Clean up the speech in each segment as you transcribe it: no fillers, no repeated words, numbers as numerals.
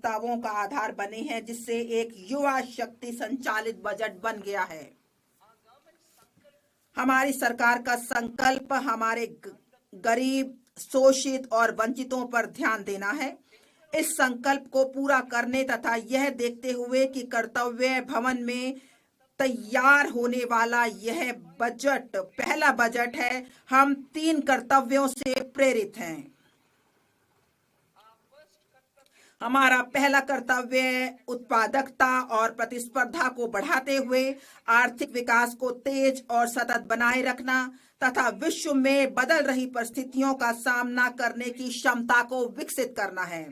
प्रस्तावों का आधार बने हैं, जिससे एक युवा शक्ति संचालित बजट बन गया है। हमारी सरकार का संकल्प हमारे गरीब, शोषित और वंचितों पर ध्यान देना है। इस संकल्प को पूरा करने तथा यह देखते हुए कि कर्तव्य भवन में तैयार होने वाला यह बजट पहला बजट है, हम 3 कर्तव्यों से प्रेरित हैं। हमारा पहला कर्तव्य उत्पादकता और प्रतिस्पर्धा को बढ़ाते हुए आर्थिक विकास को तेज और सतत बनाए रखना तथा विश्व में बदल रही परिस्थितियों का सामना करने की क्षमता को विकसित करना है।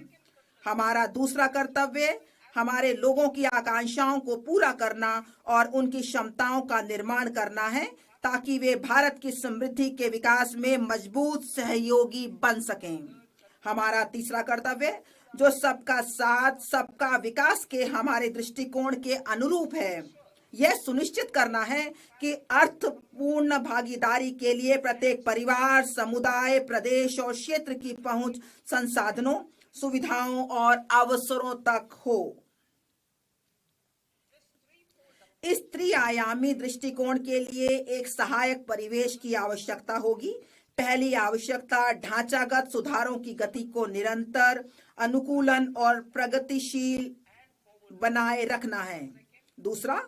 हमारा दूसरा कर्तव्य हमारे लोगों की आकांक्षाओं को पूरा करना और उनकी क्षमताओं का निर्माण करना है, ताकि वे भारत की समृद्धि के विकास में मजबूत सहयोगी बन सकें। हमारा तीसरा कर्तव्य, जो सबका साथ सबका विकास के हमारे दृष्टिकोण के अनुरूप है, यह सुनिश्चित करना है कि अर्थपूर्ण भागीदारी के लिए प्रत्येक परिवार, समुदाय, प्रदेश और क्षेत्र की पहुंच संसाधनों, सुविधाओं और अवसरों तक हो। इस त्रिआयामी दृष्टिकोण के लिए एक सहायक परिवेश की आवश्यकता होगी। पहली आवश्यकता ढांचागत सुधारों की गति को निरंतर, अनुकूलन और प्रगतिशील बनाए रखना है। दूसरा,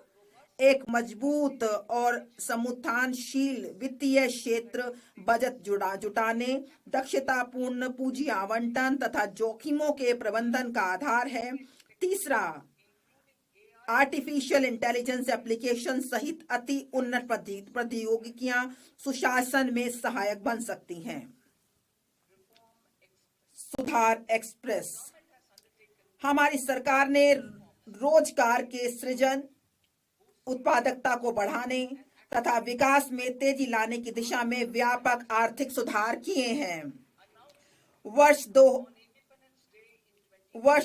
एक मजबूत और समुत्थानशील वित्तीय क्षेत्र, बजट जुटाने, दक्षतापूर्ण पूंजी आवंटन तथा जोखिमों के प्रबंधन का आधार है। तीसरा, आर्टिफिशियल इंटेलिजेंस एप्लीकेशन सहित अति उन्नत प्रौद्योगिकियां सुशासन में सहायक बन सकती हैं। सुधार एक्सप्रेस। हमारी सरकार ने रोजगार के सृजन, उत्पादकता को बढ़ाने तथा विकास में तेजी लाने की दिशा में व्यापक आर्थिक सुधार किए हैं। वर्ष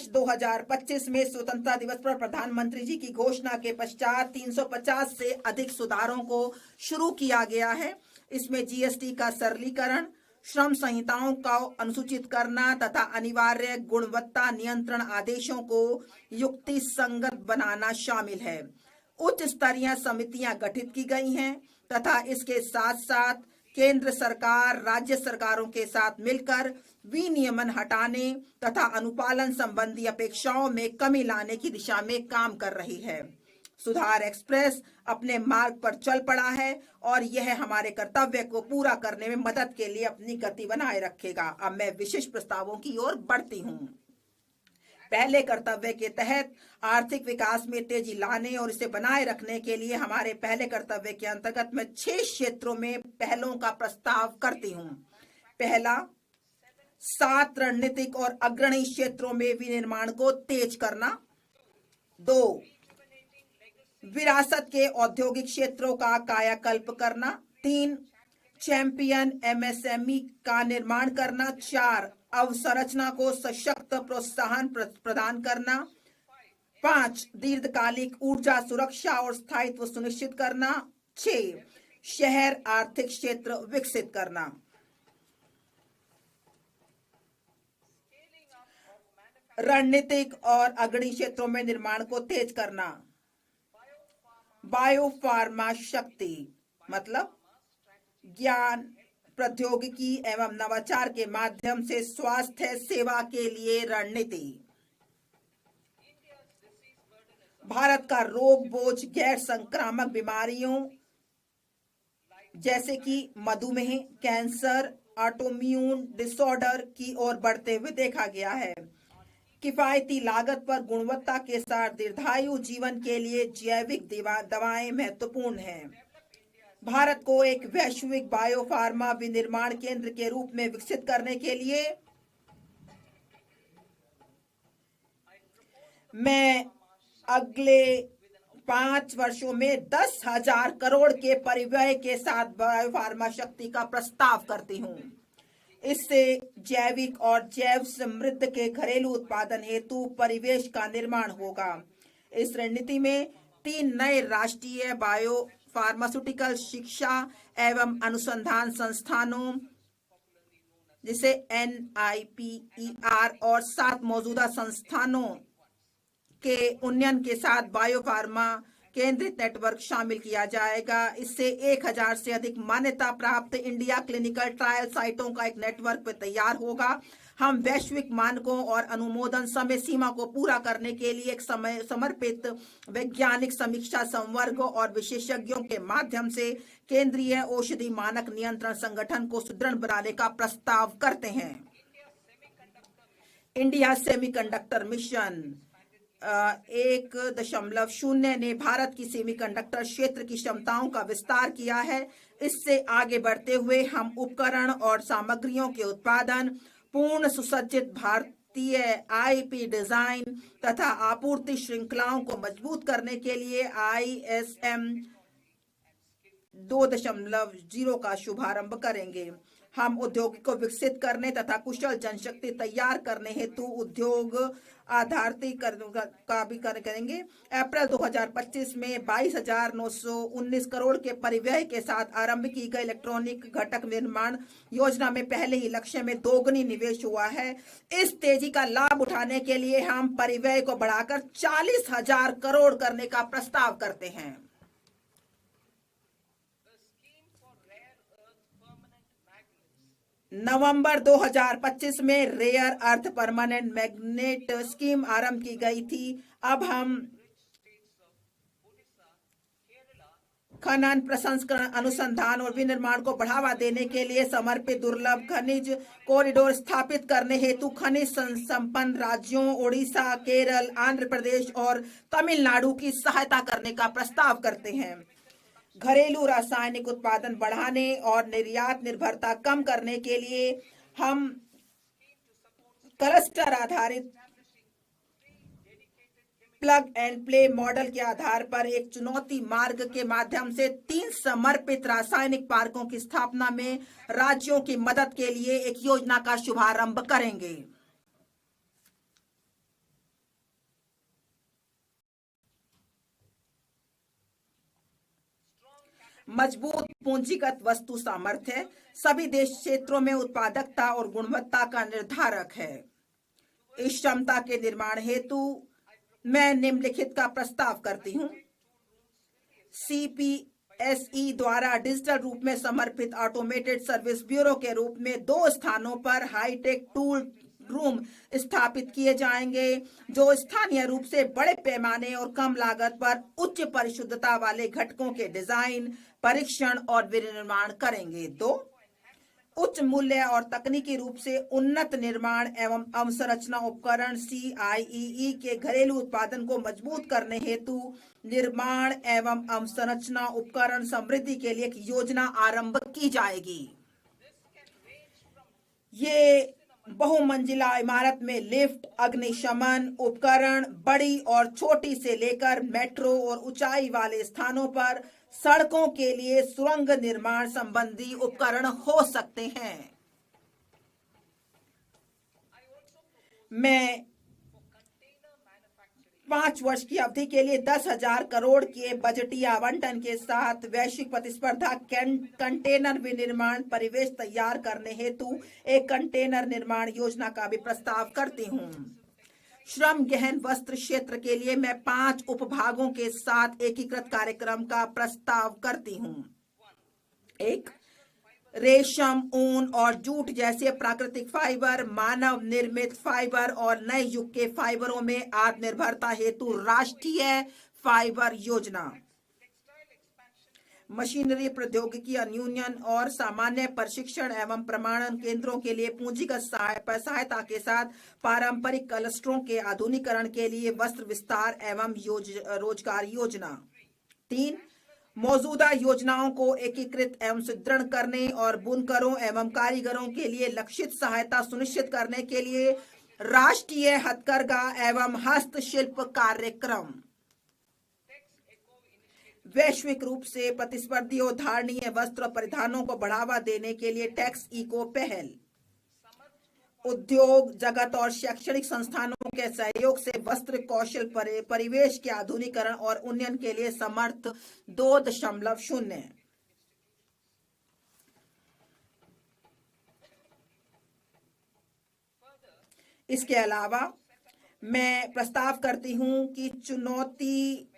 2025 में स्वतंत्रता दिवस पर प्रधानमंत्री जी की घोषणा के पश्चात 350 से अधिक सुधारों को शुरू किया गया है। इसमें जीएसटी का सरलीकरण, श्रम संहिताओं का अनुसूचित करना तथा अनिवार्य गुणवत्ता नियंत्रण आदेशों को युक्ति संगत बनाना शामिल है। उच्च स्तरीय समितियां गठित की गई हैं तथा इसके साथ साथ केंद्र सरकार राज्य सरकारों के साथ मिलकर विनियमन हटाने तथा अनुपालन संबंधी अपेक्षाओं में कमी लाने की दिशा में काम कर रही है। सुधार एक्सप्रेस अपने मार्ग पर चल पड़ा है और यह हमारे कर्तव्य को पूरा करने में मदद के लिए अपनी गति बनाए रखेगा। अब मैं विशिष्ट प्रस्तावों की ओर बढ़ती हूँ। पहले कर्तव्य के तहत आर्थिक विकास में तेजी लाने और इसे बनाए रखने के लिए हमारे पहले कर्तव्य के अंतर्गत मैं 6 क्षेत्रों में पहलों का प्रस्ताव करती हूँ। पहला, 7 रणनीतिक और अग्रणी क्षेत्रों में विनिर्माण को तेज करना। 2, विरासत के औद्योगिक क्षेत्रों का कायाकल्प करना। 3, चैंपियन एमएसएमई का निर्माण करना। 4, अवसंरचना को सशक्त प्रोत्साहन प्रदान करना। 5, दीर्घकालिक ऊर्जा सुरक्षा और स्थायित्व सुनिश्चित करना। 6, शहर आर्थिक क्षेत्र विकसित करना। रणनीतिक और अग्रणी क्षेत्रों में निर्माण को तेज करना। बायोफार्मा शक्ति मतलब ज्ञान, प्रौद्योगिकी एवं नवाचार के माध्यम से स्वास्थ्य सेवा के लिए रणनीति। भारत का रोग बोझ गैर संक्रामक बीमारियों जैसे कि मधुमेह, कैंसर, ऑटोइम्यून डिसऑर्डर की ओर बढ़ते हुए देखा गया है। किफायती लागत पर गुणवत्ता के साथ दीर्घायु जीवन के लिए जैविक दवाएं महत्वपूर्ण हैं। भारत को एक वैश्विक बायोफार्मा विनिर्माण केंद्र के रूप में विकसित करने के लिए मैं अगले 5 वर्षों में 10,000 करोड़ के परिव्यय के साथ बायोफार्मा शक्ति का प्रस्ताव करती हूँ। इससे जैविक और जैव समृद्ध के घरेलू उत्पादन हेतु परिवेश का निर्माण होगा। इस रणनीति में 3 नए राष्ट्रीय बायो फार्मास्यूटिकल शिक्षा एवं अनुसंधान संस्थानों जिसे NIPER और 7 मौजूदा संस्थानों के उन्नयन के साथ बायोफार्मा केंद्रित नेटवर्क शामिल किया जाएगा। इससे 1000 से अधिक मान्यता प्राप्त इंडिया क्लिनिकल ट्रायल साइटों का एक नेटवर्क तैयार होगा। हम वैश्विक मानकों और अनुमोदन समय सीमा को पूरा करने के लिए एक समर्पित वैज्ञानिक समीक्षा संवर्ग और विशेषज्ञों के माध्यम से केंद्रीय औषधि मानक नियंत्रण संगठन को सुदृढ़ बनाने का प्रस्ताव करते हैं। इंडिया सेमीकंडक्टर मिशन 1.0 ने भारत की सेमीकंडक्टर क्षेत्र की क्षमताओं का विस्तार किया है। इससे आगे बढ़ते हुए हम उपकरण और सामग्रियों के उत्पादन, पूर्ण सुसज्जित भारतीय IP डिजाइन तथा आपूर्ति श्रृंखलाओं को मजबूत करने के लिए ISM 2.0 का शुभारंभ करेंगे। हम उद्योग को विकसित करने तथा कुशल जनशक्ति तैयार करने हेतु उद्योग आधारित का भी करेंगे। अप्रैल 2025 में 22,919 करोड़ के परिव्यय के साथ आरंभ की गई इलेक्ट्रॉनिक घटक निर्माण योजना में पहले ही लक्ष्य में दोगुनी निवेश हुआ है। इस तेजी का लाभ उठाने के लिए हम परिव्यय को बढ़ाकर 40,000 करोड़ करने का प्रस्ताव करते हैं। नवंबर 2025 में rare earth permanent magnet scheme आरंभ की गई थी। अब हम खनन, प्रसंस्करण, अनुसंधान और विनिर्माण को बढ़ावा देने के लिए समर्पित दुर्लभ खनिज कॉरिडोर स्थापित करने हेतु खनिज संपन्न राज्यों ओडिशा, केरल, आंध्र प्रदेश और तमिलनाडु की सहायता करने का प्रस्ताव करते हैं। घरेलू रासायनिक उत्पादन बढ़ाने और निर्यात निर्भरता कम करने के लिए हम क्लस्टर आधारित प्लग एंड प्ले मॉडल के आधार पर एक चुनौती मार्ग के माध्यम से 3 समर्पित रासायनिक पार्कों की स्थापना में राज्यों की मदद के लिए एक योजना का शुभारंभ करेंगे। मजबूत पूंजीगत वस्तु सामर्थ्य सभी देश क्षेत्रों में उत्पादकता और गुणवत्ता का निर्धारक है। इस क्षमता के निर्माण हेतु मैं निम्नलिखित का प्रस्ताव करती हूँ। CPSE द्वारा डिजिटल रूप में समर्पित ऑटोमेटेड सर्विस ब्यूरो के रूप में 2 स्थानों पर हाईटेक टूल रूम स्थापित किए जाएंगे, जो स्थानीय रूप से बड़े पैमाने और कम लागत पर उच्च परिशुद्धता वाले घटकों के डिजाइन, परीक्षण और विनिर्माण करेंगे। 2, उच्च मूल्य और तकनीकी रूप से उन्नत निर्माण एवं अवसंरचना उपकरण CIEE के घरेलू उत्पादन को मजबूत करने हेतु निर्माण एवं अवसंरचना उपकरण समृद्धि के लिए एक योजना आरंभ की जाएगी। ये बहुमंजिला इमारत में लिफ्ट, अग्निशमन उपकरण, बड़ी और छोटी से लेकर मेट्रो और ऊंचाई वाले स्थानों पर सड़कों के लिए सुरंग निर्माण संबंधी उपकरण हो सकते हैं। मैं 5 वर्ष की अवधि के लिए 10,000 करोड़ के बजटीय आवंटन के साथ वैश्विक प्रतिस्पर्धा कंटेनर विनिर्माण परिवेश तैयार करने हेतु एक कंटेनर निर्माण योजना का भी प्रस्ताव करती हूँ। श्रम गहन वस्त्र क्षेत्र के लिए मैं 5 उपभागों के साथ एकीकृत कार्यक्रम का प्रस्ताव करती हूँ। 1, रेशम, ऊन और जूट जैसे प्राकृतिक फाइबर, मानव निर्मित फाइबर और नए युग के फाइबरों में आत्मनिर्भरता हेतु राष्ट्रीय फाइबर योजना। मशीनरी प्रौद्योगिकी अन्यून और सामान्य प्रशिक्षण एवं प्रमाणन केंद्रों के लिए पूंजीगत सहायता के साथ पारंपरिक क्लस्टरों के आधुनिकीकरण के लिए वस्त्र विस्तार एवं रोजगार योजना। 3, मौजूदा योजनाओं को एकीकृत एवं सुदृढ़ करने और बुनकरों एवं कारीगरों के लिए लक्षित सहायता सुनिश्चित करने के लिए राष्ट्रीय हथकरघा एवं हस्तशिल्प कार्यक्रम। वैश्विक रूप से प्रतिस्पर्धी और धारणीय वस्त्र परिधानों को बढ़ावा देने के लिए टैक्स इको पहल। उद्योग जगत और शैक्षणिक संस्थानों के सहयोग से वस्त्र कौशल परिवेश के आधुनिकीकरण और उन्नयन के लिए समर्थ 2.0। इसके अलावा मैं प्रस्ताव करती हूं कि चुनौती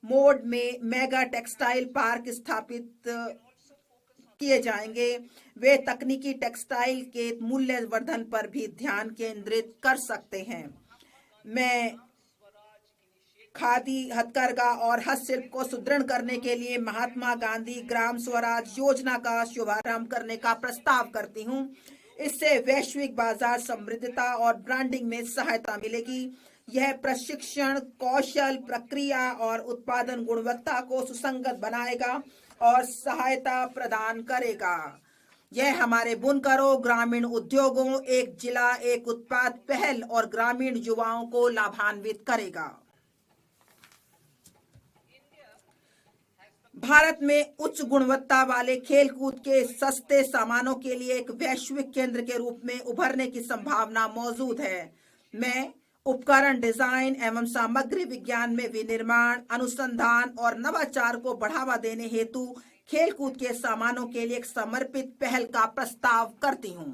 मोड में मेगा टेक्सटाइल पार्क स्थापित किए जाएंगे। वे तकनीकी टेक्सटाइल के मूल्यवर्धन पर भी ध्यान केंद्रित कर सकते हैं। मैं खादी, हथकरघा और हस्तशिल्प को सुदृढ़ करने के लिए महात्मा गांधी ग्राम स्वराज योजना का शुभारंभ करने का प्रस्ताव करती हूं। इससे वैश्विक बाजार समृद्धता और ब्रांडिंग में सहायता मिलेगी। यह प्रशिक्षण, कौशल, प्रक्रिया और उत्पादन गुणवत्ता को सुसंगत बनाएगा और सहायता प्रदान करेगा। यह हमारे बुनकरों, ग्रामीण उद्योगों, एक जिला एक उत्पाद पहल और ग्रामीण युवाओं को लाभान्वित करेगा। भारत में उच्च गुणवत्ता वाले खेलकूद के सस्ते सामानों के लिए एक वैश्विक केंद्र के रूप में उभरने की संभावना मौजूद है। मैं उपकरण डिजाइन एवं सामग्री विज्ञान में विनिर्माण, अनुसंधान और नवाचार को बढ़ावा देने हेतु खेलकूद के सामानों के लिए एक समर्पित पहल का प्रस्ताव करती हूं।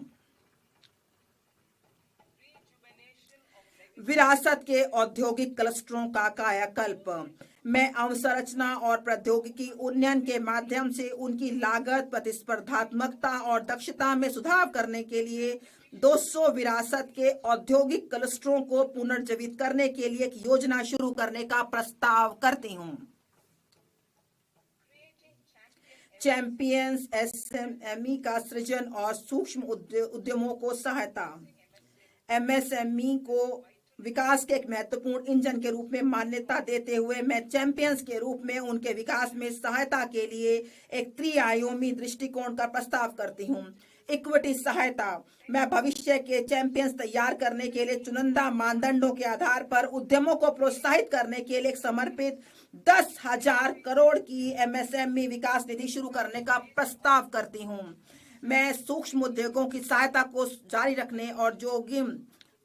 विरासत के औद्योगिक क्लस्टरों का कायाकल्प। मैं अवसंरचना और प्रौद्योगिकी उन्नयन के माध्यम से उनकी लागत, प्रतिस्पर्धात्मकता और दक्षता में सुधार करने के लिए 200 विरासत के औद्योगिक क्लस्टरों को पुनर्जीवित करने के लिए एक योजना शुरू करने का प्रस्ताव करती हूं। चैंपियंस एसएमई का सृजन और सूक्ष्म उद्यमों को सहायता। एमएसएमई को विकास के एक महत्वपूर्ण इंजन के रूप में मान्यता देते हुए मैं चैंपियंस के रूप में उनके विकास में सहायता के लिए एक त्रिआयामी दृष्टिकोण का प्रस्ताव करती हूँ। इक्विटी सहायता। मैं भविष्य के चैंपियंस तैयार करने के लिए चुनिंदा मानदंडों के आधार पर उद्यमों को प्रोत्साहित करने के लिए एक समर्पित 10,000 करोड़ की एमएसएमई विकास निधि शुरू करने का प्रस्ताव करती हूँ। मैं सूक्ष्म उद्योगों की सहायता को जारी रखने और जोखिम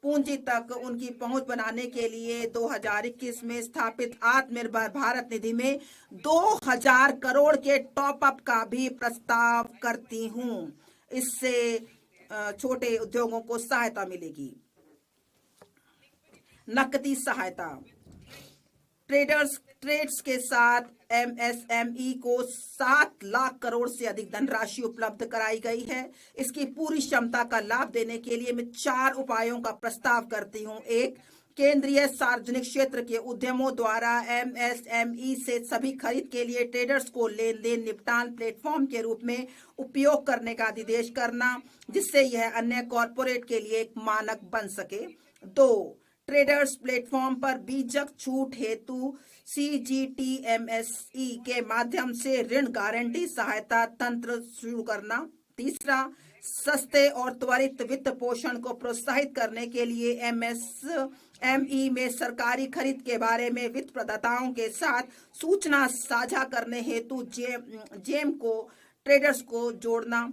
पूंजी तक उनकी पहुंच बनाने के लिए 2021 में स्थापित आत्मनिर्भर भारत निधि में 2,000 करोड़ के टॉप अप का भी प्रस्ताव करती हूं। इससे छोटे उद्योगों को सहायता मिलेगी। नकदी सहायता। ट्रेड्स के साथ एमएसएमई को 7 लाख करोड़ से अधिक धनराशि उपलब्ध कराई गई है। इसकी पूरी क्षमता का लाभ देने के लिए मैं 4 उपायों का प्रस्ताव करती हूँ। 1. केंद्रीय सार्वजनिक क्षेत्र के उद्यमों द्वारा एमएसएमई से सभी खरीद के लिए ट्रेडर्स को लेन देन निपटान प्लेटफॉर्म के रूप में उपयोग करने का निर्देश करना, जिससे यह अन्य कॉरपोरेट के लिए एक मानक बन सके। 2. ट्रेडर्स प्लेटफॉर्म पर बीजक छूट हेतु CGTMSE के माध्यम से ऋण गारंटी सहायता तंत्र शुरू करना। 3. सस्ते और त्वरित वित्त पोषण को प्रोत्साहित करने के लिए MSME में सरकारी खरीद के बारे में वित्त प्रदाताओं के साथ सूचना साझा करने हेतु जेम को ट्रेडर्स को जोड़ना।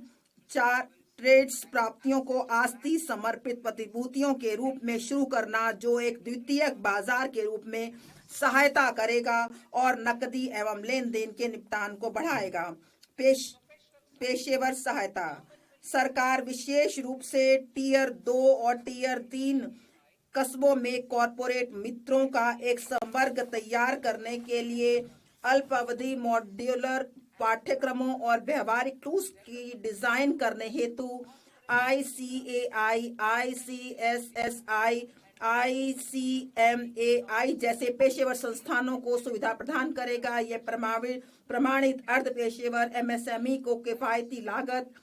4. ट्रेड्स प्राप्तियों को आस्ती समर्पित प्रतिभूतियों के रूप में शुरू करना, जो एक द्वितीयक बाजार के रूप में सहायता करेगा और नकदी एवं लेन देन के निपटान को बढ़ाएगा। पेशेवर सहायता। सरकार विशेष रूप से टियर 2 और टियर 3 कस्बों में कॉरपोरेट मित्रों का एक संवर्ग तैयार करने के लिए अल्पावधि मॉड्यूलर पाठ्यक्रमों और व्यवहारिक टूल्स की डिजाइन करने हेतु ICAI, ICSSI, ICMAI जैसे पेशेवर संस्थानों को सुविधा प्रदान करेगा। यह प्रमाणित अर्ध पेशेवर MSME को किफायती लागत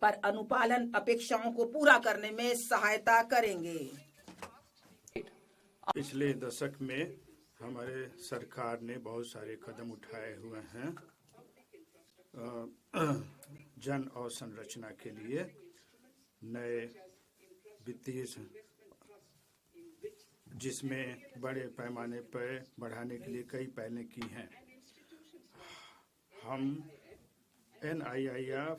पर अनुपालन अपेक्षाओं को पूरा करने में सहायता करेंगे। पिछले दशक में हमारे सरकार ने बहुत सारे कदम उठाए हुए हैं जन अवसंरचना के लिए, नए वित्तीय जिसमें बड़े पैमाने पर बढ़ाने के लिए कई पहलें की हैं। हम NIIF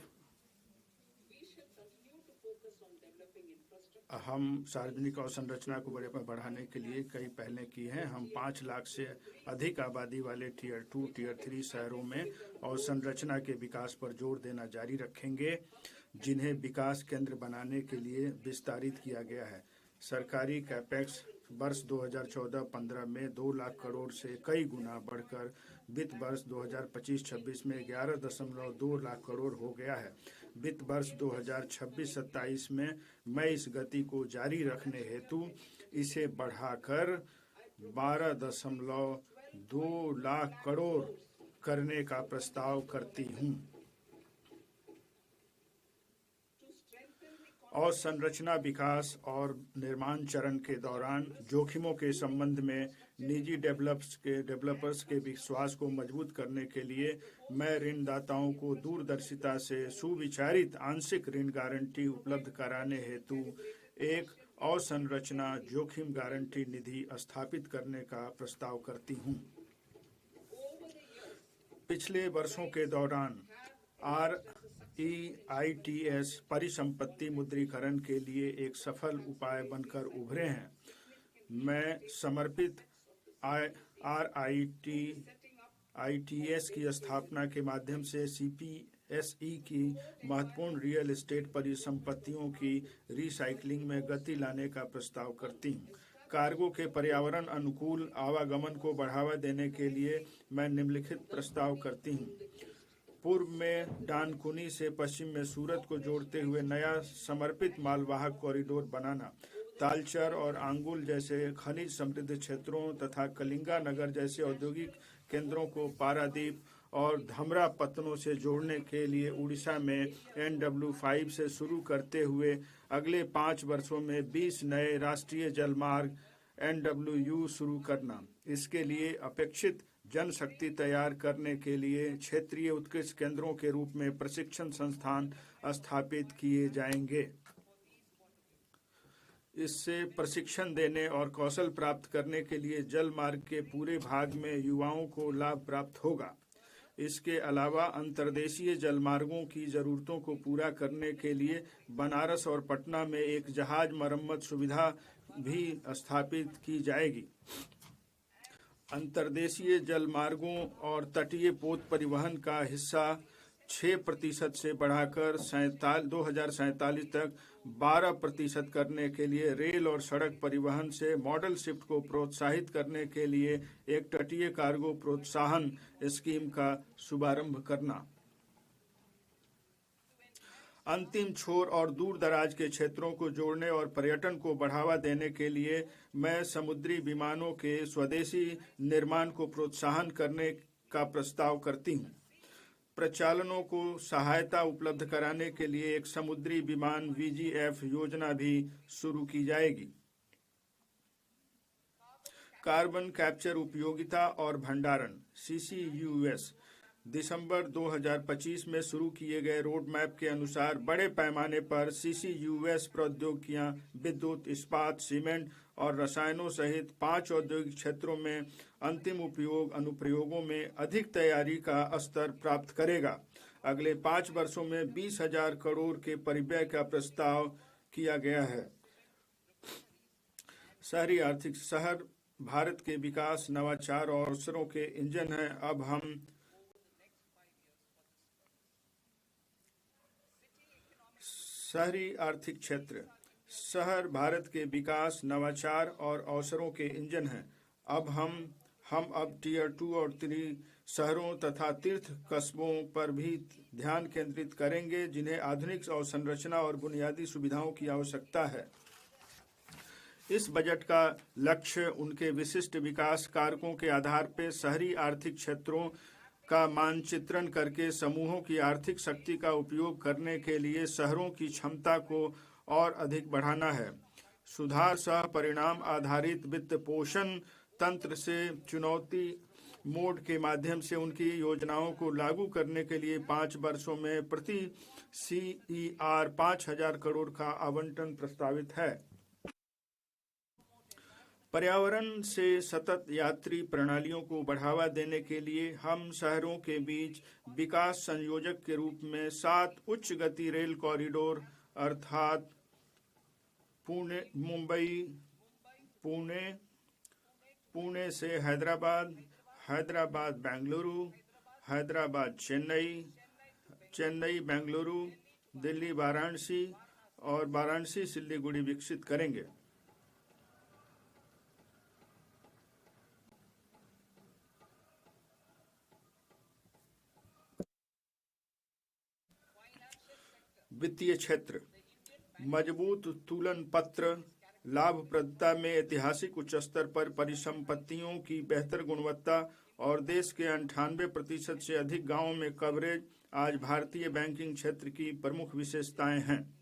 हम सार्वजनिक अवसंरचना को बड़े पर बढ़ाने के लिए कई पहलें की हैं। हम 5 लाख से अधिक आबादी वाले टियर 2, टियर 3 शहरों में अवसंरचना के विकास पर जोर देना जारी रखेंगे। जिन्हें विकास केंद्र बनाने के लिए विस्तारित किया गया है। सरकारी कैपेक्स वर्ष 2014-15 में 2 लाख करोड़ से कई गुना बढ़कर वित्त वर्ष 2025-26 में 11.2 लाख करोड़ हो गया है। वित्त वर्ष 2026-27 में मैं इस गति को जारी रखने हेतु इसे बढ़ाकर 12.2 लाख करोड़ करने का प्रस्ताव करती हूँ। और संरचना विकास और निर्माण चरण के दौरान जोखिमों के संबंध में निजी डेवलपर्स के विश्वास को मजबूत करने के लिए मैं ऋणदाताओं को दूरदर्शिता से सुविचारित आंशिक ऋण गारंटी उपलब्ध कराने हेतु एक अवसंरचना जोखिम गारंटी निधि स्थापित करने का प्रस्ताव करती हूँ। पिछले वर्षों के दौरान REITs परिसंपत्ति मुद्रीकरण के लिए एक सफल उपाय बनकर उभरे हैं। मैं समर्पित REITs की स्थापना के माध्यम से CPSE की महत्वपूर्ण रियल एस्टेट परिसंपत्तियों की रिसाइकलिंग में गति लाने का प्रस्ताव करती हूँ। कार्गो के पर्यावरण अनुकूल आवागमन को बढ़ावा देने के लिए मैं निम्नलिखित प्रस्ताव करती हूँ। पूर्व में डानकुनी से पश्चिम में सूरत को जोड़ते हुए नया समर्पित मालवाहक कॉरिडोर बनाना, तालचर और आंगुल जैसे खनिज समृद्ध क्षेत्रों तथा कलिंगा नगर जैसे औद्योगिक केंद्रों को पारादीप और धमरा पत्तनों से जोड़ने के लिए उड़ीसा में NW5 से शुरू करते हुए अगले 5 वर्षों में 20 नए राष्ट्रीय जलमार्ग NWU शुरू करना। इसके लिए अपेक्षित जनशक्ति तैयार करने के लिए क्षेत्रीय उत्कृष्ट केंद्रों के रूप में प्रशिक्षण संस्थान स्थापित किए जाएंगे। इससे प्रशिक्षण देने और कौशल प्राप्त करने के लिए जल मार्ग के पूरे भाग में युवाओं को लाभ प्राप्त होगा। इसके अलावा अंतर्देशीय जलमार्गों की जरूरतों को पूरा करने के लिए बनारस और पटना में एक जहाज मरम्मत सुविधा भी स्थापित की जाएगी। अंतर्देशीय जलमार्गों और तटीय पोत परिवहन का हिस्सा 6% से बढ़ाकर 2047 तक 12% करने के लिए रेल और सड़क परिवहन से मॉडल शिफ्ट को प्रोत्साहित करने के लिए एक तटीय कार्गो प्रोत्साहन स्कीम का शुभारंभ करना। अंतिम छोर और दूर दराज के क्षेत्रों को जोड़ने और पर्यटन को बढ़ावा देने के लिए मैं समुद्री विमानों के स्वदेशी निर्माण को प्रोत्साहन करने का प्रस्ताव करती हूँ। प्रचालनों को सहायता उपलब्ध कराने के लिए एक समुद्री विमान VGF योजना भी शुरू की जाएगी। कार्बन कैप्चर उपयोगिता और भंडारण CCUS दिसंबर 2025 में शुरू किए गए रोड मैप के अनुसार बड़े पैमाने पर CCUS प्रौद्योगिकियां विद्युत, इस्पात, सीमेंट और रसायनों सहित 5 औद्योगिक क्षेत्रों में अंतिम उपयोग अनुप्रयोगों में अधिक तैयारी का स्तर प्राप्त करेगा। अगले 5 वर्षों में 20,000 करोड़ के परिव्यय का प्रस्ताव किया गया है। शहरी आर्थिक शहर भारत के विकास, नवाचार और अवसरों के इंजन हैं। अब हम शहरी आर्थिक क्षेत्र। शहर भारत के विकास, नवाचार और अवसरों के इंजन हैं। हम अब टियर 2 और 3 शहरों तथा तीर्थ कस्बों पर भी ध्यान केंद्रित करेंगे जिन्हें आधुनिक अवसंरचना और बुनियादी सुविधाओं की आवश्यकता है। इस बजट का लक्ष्य उनके विशिष्ट विकास कारकों के आधार पर शहरी आर्थिक क्षेत्रों का मानचित्रण करके समूहों की आर्थिक शक्ति का उपयोग करने के लिए शहरों की क्षमता को और अधिक बढ़ाना है। सुधार सह परिणाम आधारित वित्त पोषण तंत्र से चुनौती मोड के माध्यम से उनकी योजनाओं को लागू करने के लिए 5 वर्षों में प्रति CER 5,000 करोड़ का आवंटन प्रस्तावित है। पर्यावरण से सतत यात्री प्रणालियों को बढ़ावा देने के लिए हम शहरों के बीच विकास संयोजक के रूप में 7 उच्च गति रेल कॉरिडोर अर्थात पुणे से हैदराबाद, हैदराबाद बेंगलुरु, हैदराबाद चेन्नई, चेन्नई बेंगलुरु, दिल्ली वाराणसी और वाराणसी सिल्लीगुड़ी विकसित करेंगे। वित्तीय क्षेत्र मजबूत तुलन पत्र, लाभप्रदता में ऐतिहासिक उच्च स्तर पर परिसंपत्तियों की बेहतर गुणवत्ता और देश के 98% से अधिक गांवों में कवरेज आज भारतीय बैंकिंग क्षेत्र की प्रमुख विशेषताएं हैं।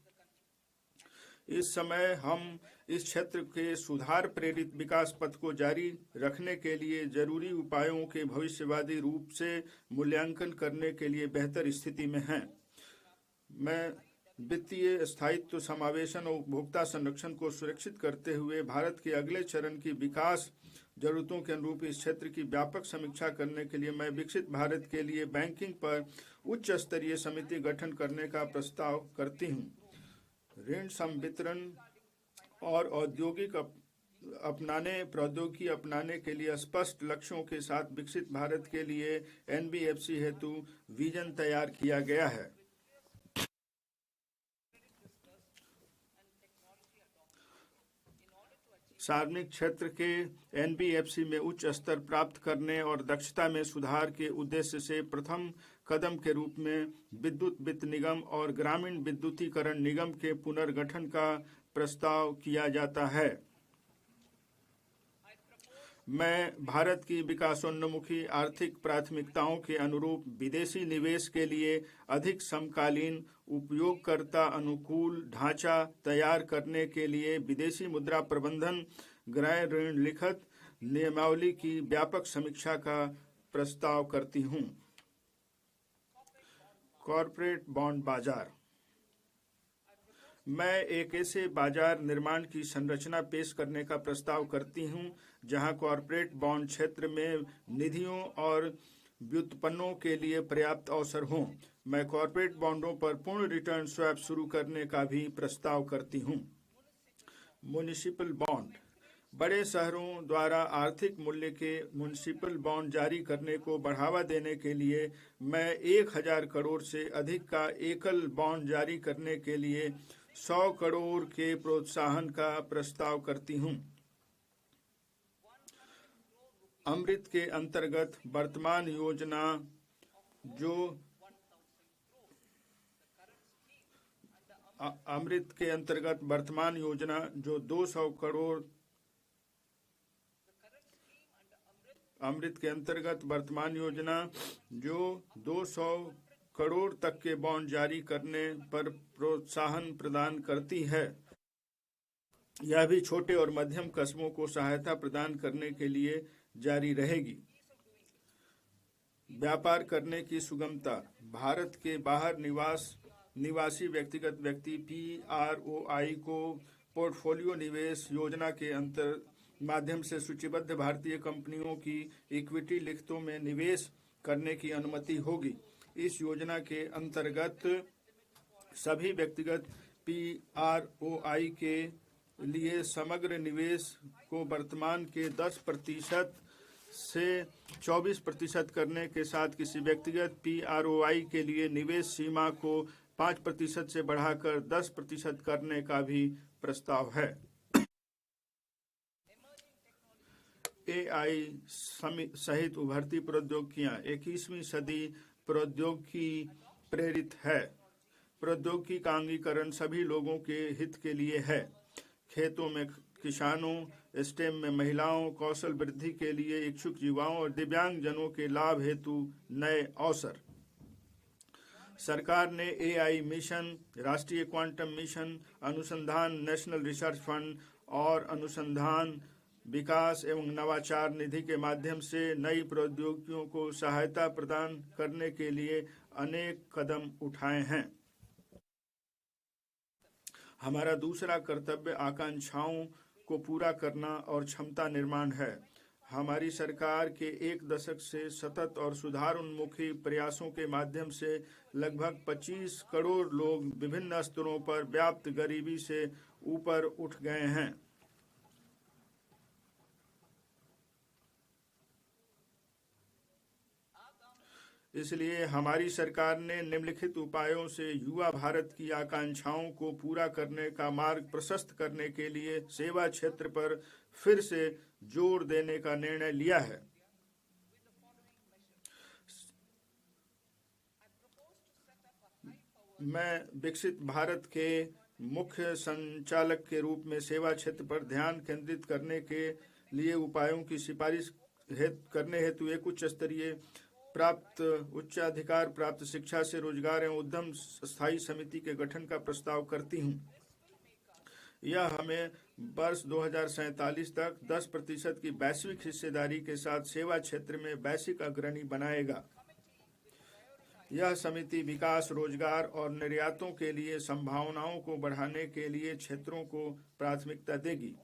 इस समय हम इस क्षेत्र के सुधार प्रेरित विकास पथ को जारी रखने के लिए जरूरी उपायों के भविष्यवादी रूप से मूल्यांकन करने के लिए बेहतर स्थिति में हैं। मैं वित्तीय स्थायित्व, समावेशन और उपभोक्ता संरक्षण को सुरक्षित करते हुए भारत के अगले चरण की विकास जरूरतों के अनुरूप इस क्षेत्र की व्यापक समीक्षा करने के लिए मैं विकसित भारत के लिए बैंकिंग पर उच्च स्तरीय समिति गठन करने का प्रस्ताव करती हूँ। ऋण संवितरण और औद्योगिक प्रौद्योगिकी अपनाने के लिए स्पष्ट लक्ष्यों के साथ विकसित भारत के लिए एनबीएफसी हेतु विजन तैयार किया गया है। सार्वजनिक क्षेत्र के एनबीएफसी में उच्च स्तर प्राप्त करने और दक्षता में सुधार के उद्देश्य से प्रथम कदम के रूप में विद्युत वित्त निगम और ग्रामीण विद्युतीकरण निगम के पुनर्गठन का प्रस्ताव किया जाता है। मैं भारत की विकासोन्मुखी आर्थिक प्राथमिकताओं के अनुरूप विदेशी निवेश के लिए अधिक समकालीन उपयोगकर्ता अनुकूल ढांचा तैयार करने के लिए विदेशी मुद्रा प्रबंधन गृह ऋण लिखित नियमावली की व्यापक समीक्षा का प्रस्ताव करती हूँ। कॉर्पोरेट बॉन्ड बाजार मैं एक ऐसे बाजार निर्माण की संरचना पेश करने का प्रस्ताव करती हूं जहां कॉर्पोरेट बॉन्ड क्षेत्र में निधियों और व्युत्पन्नों के लिए पर्याप्त अवसर हों। मैं कॉर्पोरेट बॉन्डों पर पूर्ण रिटर्न स्वैप शुरू करने का भी प्रस्ताव करती हूं। म्युनिसिपल बॉन्ड बड़े शहरों द्वारा आर्थिक मूल्य के म्युनिसिपल बॉन्ड जारी करने को बढ़ावा देने के लिए मैं 1000 करोड़ से अधिक का एकल बॉन्ड जारी करने के लिए 100 करोड़ के प्रोत्साहन का प्रस्ताव करती हूं। अमृत के अंतर्गत वर्तमान योजना जो 200 करोड़ जो 200 करोड़ तक के बॉन्ड जारी करने पर प्रोत्साहन प्रदान करती है। यह भी छोटे और मध्यम कस्बों को सहायता प्रदान करने के लिए जारी रहेगी। व्यापार करने की सुगमता भारत के बाहर निवासी व्यक्तिगत व्यक्ति PROI को पोर्टफोलियो निवेश योजना के माध्यम से सूचीबद्ध भारतीय कंपनियों की इक्विटी लिखतों में निवेश करने की अनुमति होगी। इस योजना के अंतर्गत सभी व्यक्तिगत PROI के लिए समग्र निवेश को वर्तमान के 10% से 24% करने के साथ किसी व्यक्तिगत PROI के लिए निवेश सीमा को 5% से बढ़ाकर 10% करने का भी प्रस्ताव है। AI सहित उभरती प्रौद्योगिकियां 21वीं सदी प्रौद्योगिकी प्रेरित है। प्रौद्योगिकी का अंगीकरण सभी लोगों के हित के लिए है। खेतों में किसानों, स्टेम में महिलाओं, कौशल वृद्धि के लिए इच्छुक युवाओं और दिव्यांग जनों के लाभ हेतु नए अवसर। सरकार ने AI मिशन, राष्ट्रीय क्वांटम मिशन, अनुसंधान नेशनल रिसर्च फंड और अनुसंधान विकास एवं नवाचार निधि के माध्यम से नई प्रौद्योगिकियों को सहायता प्रदान करने के लिए अनेक कदम उठाए हैं। हमारा दूसरा कर्तव्य आकांक्षाओं को पूरा करना और क्षमता निर्माण है। हमारी सरकार के 1 दशक से सतत और सुधार उन्मुखी प्रयासों के माध्यम से लगभग 25 करोड़ लोग विभिन्न स्तरों पर व्याप्त गरीबी से ऊपर उठ गए हैं। इसलिए हमारी सरकार ने निम्नलिखित उपायों से युवा भारत की आकांक्षाओं को पूरा करने का मार्ग प्रशस्त करने के लिए सेवा क्षेत्र पर फिर से जोर देने का निर्णय लिया है। मैं विकसित भारत के मुख्य संचालक के रूप में सेवा क्षेत्र पर ध्यान केंद्रित करने के लिए उपायों की सिफारिश करने हेतु एक उच्च स्तरीय उच्चाधिकार प्राप्त शिक्षा से रोजगार एवं उद्यम स्थायी समिति के गठन का प्रस्ताव करती हूँ। यह हमें वर्ष 2047 तक 10% की वैश्विक हिस्सेदारी के साथ सेवा क्षेत्र में वैश्विक अग्रणी बनाएगा। यह समिति विकास, रोजगार और निर्यातों के लिए संभावनाओं को बढ़ाने के लिए क्षेत्रों को प्राथमिकता देगी।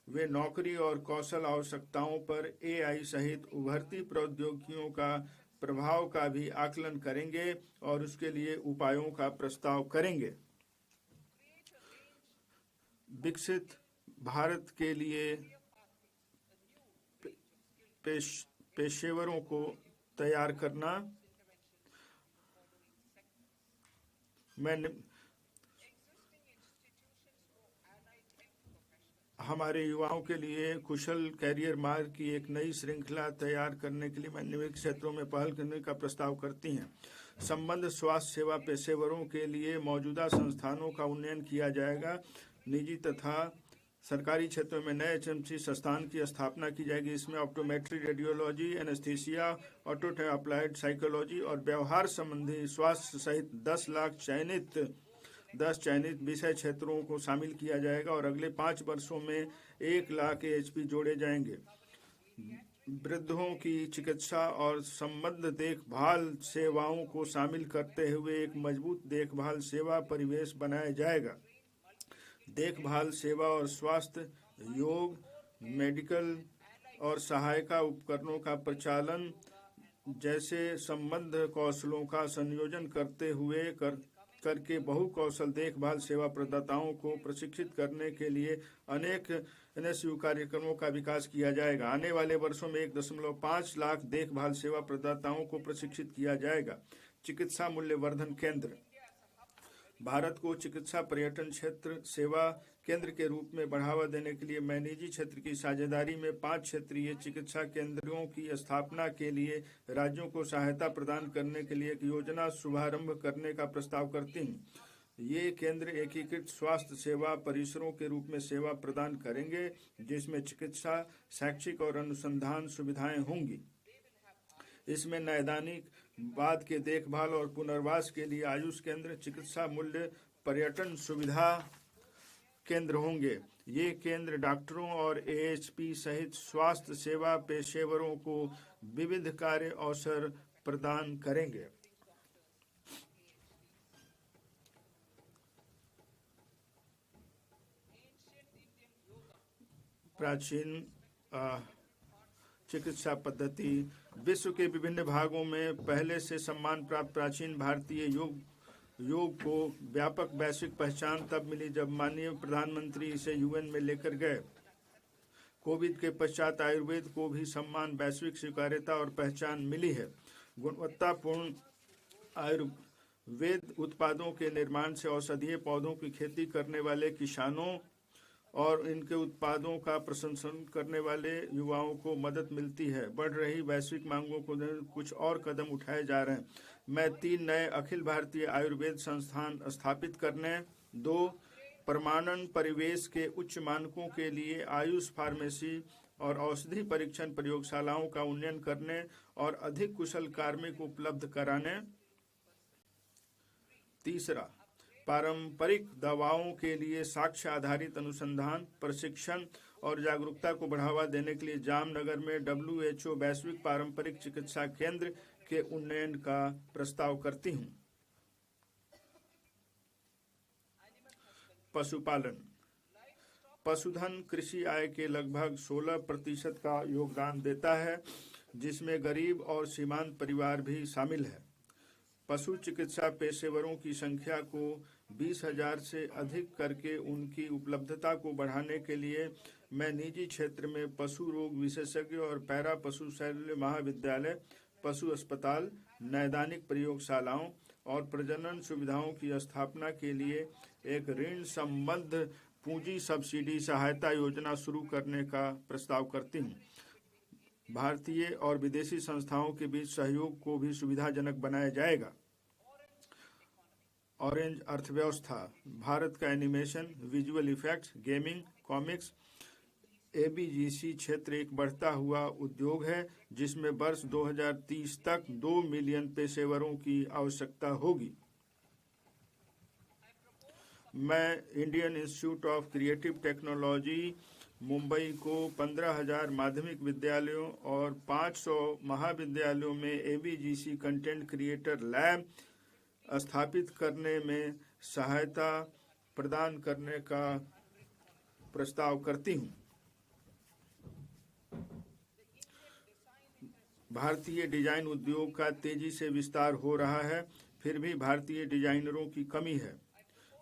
वे नौकरी और कौशल आवश्यकताओं पर AI सहित उभरती प्रौद्योगिकियों का प्रभाव का भी आकलन करेंगे और उसके लिए उपायों का प्रस्ताव करेंगे। विकसित भारत के लिए पेशेवरों को तैयार करना। हमारे युवाओं के लिए कुशल कैरियर मार्ग की एक नई श्रृंखला तैयार करने के लिए मैं निम्नलिखित क्षेत्रों में पहल करने का प्रस्ताव करती हैं। संबद्ध स्वास्थ्य सेवा पेशेवरों के लिए मौजूदा संस्थानों का उन्नयन किया जाएगा। निजी तथा सरकारी क्षेत्रों में नए HMC संस्थान की स्थापना की जाएगी। इसमें optometry, radiology, anaesthesia, auto applied psychology और व्यवहार संबंधी स्वास्थ्य सहित 10 चयनित विषय क्षेत्रों को शामिल किया जाएगा और अगले 5 वर्षों में 1 लाख AHP जोड़े जाएंगे। वृद्धों की चिकित्सा और संबद्ध देखभाल सेवाओं को शामिल करते हुए एक मजबूत देखभाल सेवा परिवेश बनाया जाएगा। देखभाल सेवा और स्वास्थ्य, योग, मेडिकल और सहायता उपकरणों का प्रचालन जैसे संबद्ध कौशलों का संयोजन करते हुए करके बहुकौशल देखभाल सेवा प्रदाताओं को प्रशिक्षित करने के लिए अनेक NSU कार्यक्रमों का विकास किया जाएगा। आने वाले वर्षों में 1.5 लाख देखभाल सेवा प्रदाताओं को प्रशिक्षित किया जाएगा। चिकित्सा मूल्यवर्धन केंद्र। भारत को चिकित्सा पर्यटन क्षेत्र सेवा केंद्र के रूप में बढ़ावा देने के लिए मैं निजी क्षेत्र की साझेदारी में 5 क्षेत्रीय चिकित्सा केंद्रों की स्थापना के लिए राज्यों को सहायता प्रदान करने के लिए एक योजना शुभारंभ करने का प्रस्ताव करती हूँ। ये केंद्र एकीकृत स्वास्थ्य सेवा परिसरों के रूप में सेवा प्रदान करेंगे, जिसमें चिकित्सा, शैक्षिक और अनुसंधान सुविधाएं होंगी। इसमें नैदानिक बाद के देखभाल और पुनर्वास के लिए आयुष केंद्र, चिकित्सा मूल्य पर्यटन सुविधा केंद्र होंगे। ये केंद्र डॉक्टरों और AHP सहित स्वास्थ्य सेवा पेशेवरों को विविध कार्य अवसर प्रदान करेंगे। प्राचीन चिकित्सा पद्धति। विश्व के विभिन्न भागों में पहले से सम्मान प्राप्त प्राचीन भारतीय योग को व्यापक वैश्विक पहचान तब मिली जब माननीय प्रधानमंत्री इसे UN में लेकर गए। कोविड के पश्चात आयुर्वेद को भी सम्मान, वैश्विक स्वीकार्यता और पहचान मिली है। गुणवत्तापूर्ण आयुर्वेद उत्पादों के निर्माण से औषधीय पौधों की खेती करने वाले किसानों और इनके उत्पादों का प्रशंसन करने वाले युवाओं को मदद मिलती है। बढ़ रही वैश्विक मांगों को कुछ और कदम उठाए जा रहे हैं। मैं 3 नए अखिल भारतीय आयुर्वेद संस्थान स्थापित करने, 2 प्रमाणन परिवेश के उच्च मानकों के लिए आयुष फार्मेसी और औषधि परीक्षण प्रयोगशालाओं का उन्नयन करने और अधिक कुशल कार्मिक उपलब्ध कराने, 3 पारंपरिक दवाओं के लिए साक्ष्य आधारित अनुसंधान, प्रशिक्षण और जागरूकता को बढ़ावा देने के लिए जामनगर में WHO वैश्विक पारंपरिक चिकित्सा केंद्र के उन्नयन का प्रस्ताव करती हूँ। पशुपालन। पशुधन कृषि आय के लगभग 16% का योगदान देता है, जिसमें गरीब और सीमांत परिवार भी शामिल है। पशु चिकित्सा पेशेवरों की संख्या को 20,000 से अधिक करके उनकी उपलब्धता को बढ़ाने के लिए मैं निजी क्षेत्र में पशु रोग विशेषज्ञ और पैरा पशु शल्य महाविद्यालय, पशु अस्पताल, नैदानिक प्रयोगशालाओं और प्रजनन सुविधाओं की स्थापना के लिए एक ऋण संबद्ध पूंजी सब्सिडी सहायता योजना शुरू करने का प्रस्ताव करती हूँ। भारतीय और विदेशी संस्थाओं के बीच सहयोग को भी सुविधाजनक बनाया जाएगा। ऑरेंज अर्थव्यवस्था, भारत का animation, visual effects, gaming, comics, AVGC क्षेत्र एक बढ़ता हुआ उद्योग है जिसमें वर्ष 2030 तक 2 मिलियन पेशेवरों की आवश्यकता होगी। मैं Indian institute of creative technology Mumbai को 15,000 माध्यमिक विद्यालयों और 500 महाविद्यालयों में एबीजीसी कंटेंट क्रिएटर लैब स्थापित करने में सहायता प्रदान करने का प्रस्ताव करती हूँ। भारतीय डिजाइन उद्योग का तेजी से विस्तार हो रहा है, फिर भी भारतीय डिजाइनरों की कमी है।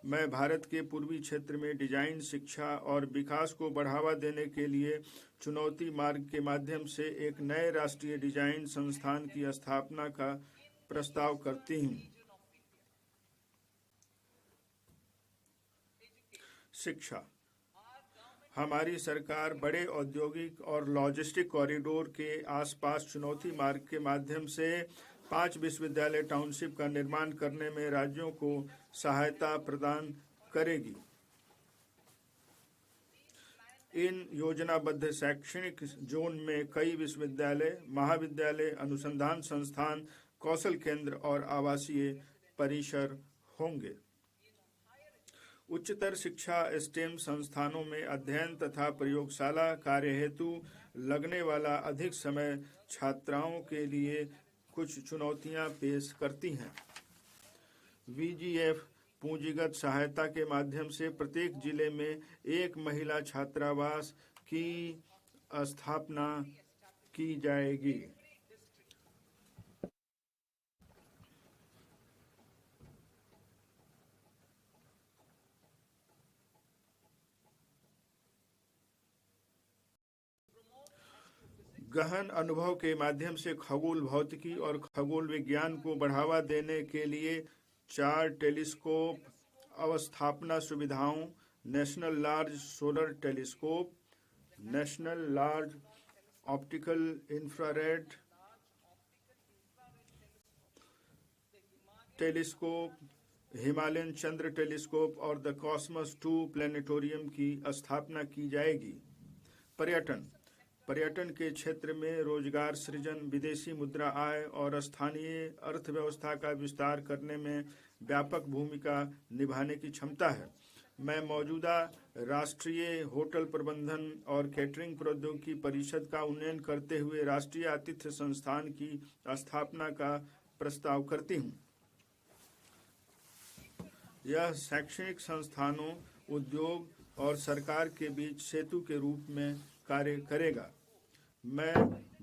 मैं भारत के पूर्वी क्षेत्र में डिजाइन शिक्षा और विकास को बढ़ावा देने के लिए चुनौती मार्ग के माध्यम से एक नए राष्ट्रीय डिजाइन संस्थान की स्थापना का प्रस्ताव करती हूँ। शिक्षा, हमारी सरकार बड़े औद्योगिक और लॉजिस्टिक कॉरिडोर के आसपास चुनौती मार्ग के माध्यम से 5 विश्वविद्यालय टाउनशिप का निर्माण करने में राज्यों को सहायता प्रदान करेगी। इन योजनाबद्ध शैक्षणिक जोन में कई विश्वविद्यालय, महाविद्यालय, अनुसंधान संस्थान, कौशल केंद्र और आवासीय परिसर होंगे। उच्चतर शिक्षा स्टेम संस्थानों में अध्ययन तथा प्रयोगशाला कार्य हेतु लगने वाला अधिक समय छात्राओं के लिए कुछ चुनौतियां पेश करती हैं। वीजीएफ पूंजीगत सहायता के माध्यम से प्रत्येक जिले में एक महिला छात्रावास की स्थापना की जाएगी। गहन अनुभव के माध्यम से खगोल भौतिकी और खगोल विज्ञान को बढ़ावा देने के लिए 4 टेलीस्कोप अवस्थापना सुविधाओं, national large solar telescope, national large optical infrared telescope, Himalayan Chandra telescope और द कॉस्मस 2 प्लेनेटोरियम की स्थापना की जाएगी। पर्यटन के क्षेत्र में रोजगार सृजन, विदेशी मुद्रा आय और स्थानीय अर्थव्यवस्था का विस्तार करने में व्यापक भूमिका निभाने की क्षमता है। मैं मौजूदा राष्ट्रीय होटल प्रबंधन और कैटरिंग प्रौद्योगिकी परिषद का उन्नयन करते हुए राष्ट्रीय आतिथ्य संस्थान की स्थापना का प्रस्ताव करती हूँ। यह शैक्षणिक संस्थानों, उद्योग और सरकार के बीच सेतु के रूप में कार्य करेगा। मैं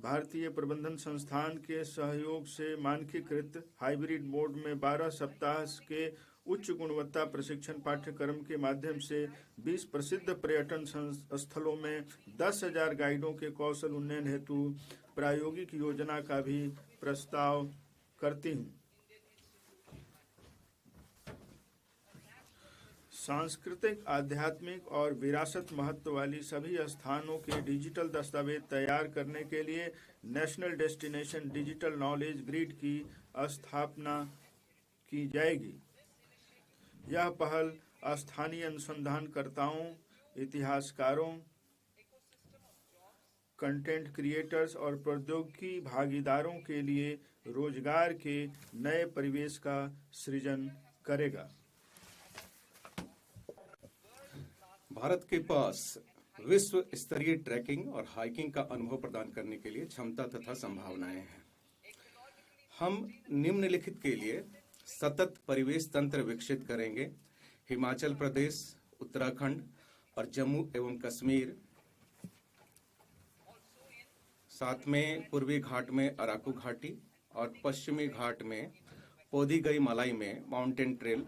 भारतीय प्रबंधन संस्थान के सहयोग से मानकीकृत हाइब्रिड मोड में 12 सप्ताह के उच्च गुणवत्ता प्रशिक्षण पाठ्यक्रम के माध्यम से 20 प्रसिद्ध पर्यटन स्थलों में 10,000 गाइडों के कौशल उन्नयन हेतु प्रायोगिक योजना का भी प्रस्ताव करती हूँ। सांस्कृतिक, आध्यात्मिक और विरासत महत्व वाली सभी स्थानों के डिजिटल दस्तावेज तैयार करने के लिए national destination digital knowledge grid की स्थापना की जाएगी। यह पहल स्थानीय अनुसंधानकर्ताओं, इतिहासकारों, कंटेंट क्रिएटर्स और प्रौद्योगिकी भागीदारों के लिए रोजगार के नए परिवेश का सृजन करेगा। भारत के पास विश्व स्तरीय ट्रैकिंग और हाइकिंग का अनुभव प्रदान करने के लिए क्षमता तथा संभावनाएं हैं। हम निम्नलिखित के लिए सतत परिवेश तंत्र विकसित करेंगे। हिमाचल प्रदेश, उत्तराखंड और जम्मू एवं कश्मीर, साथ में पूर्वी घाट में अराकू घाटी और पश्चिमी घाट में पोदिगई मलाई में माउंटेन ट्रेल,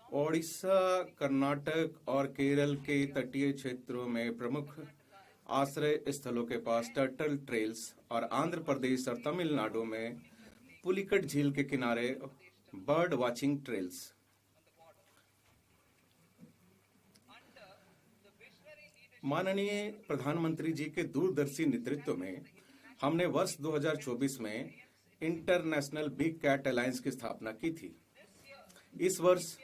ओडिशा, कर्नाटक और केरल के तटीय क्षेत्रों में प्रमुख आश्रय स्थलों के पास टर्टल ट्रेल्स और आंध्र प्रदेश और तमिलनाडु में पुलिकट झील के किनारे बर्ड वाचिंग ट्रेल्स। माननीय प्रधानमंत्री जी के दूरदर्शी नेतृत्व में हमने वर्ष 2024 में इंटरनेशनल बिग कैट अलायंस की स्थापना की थी। इस वर्ष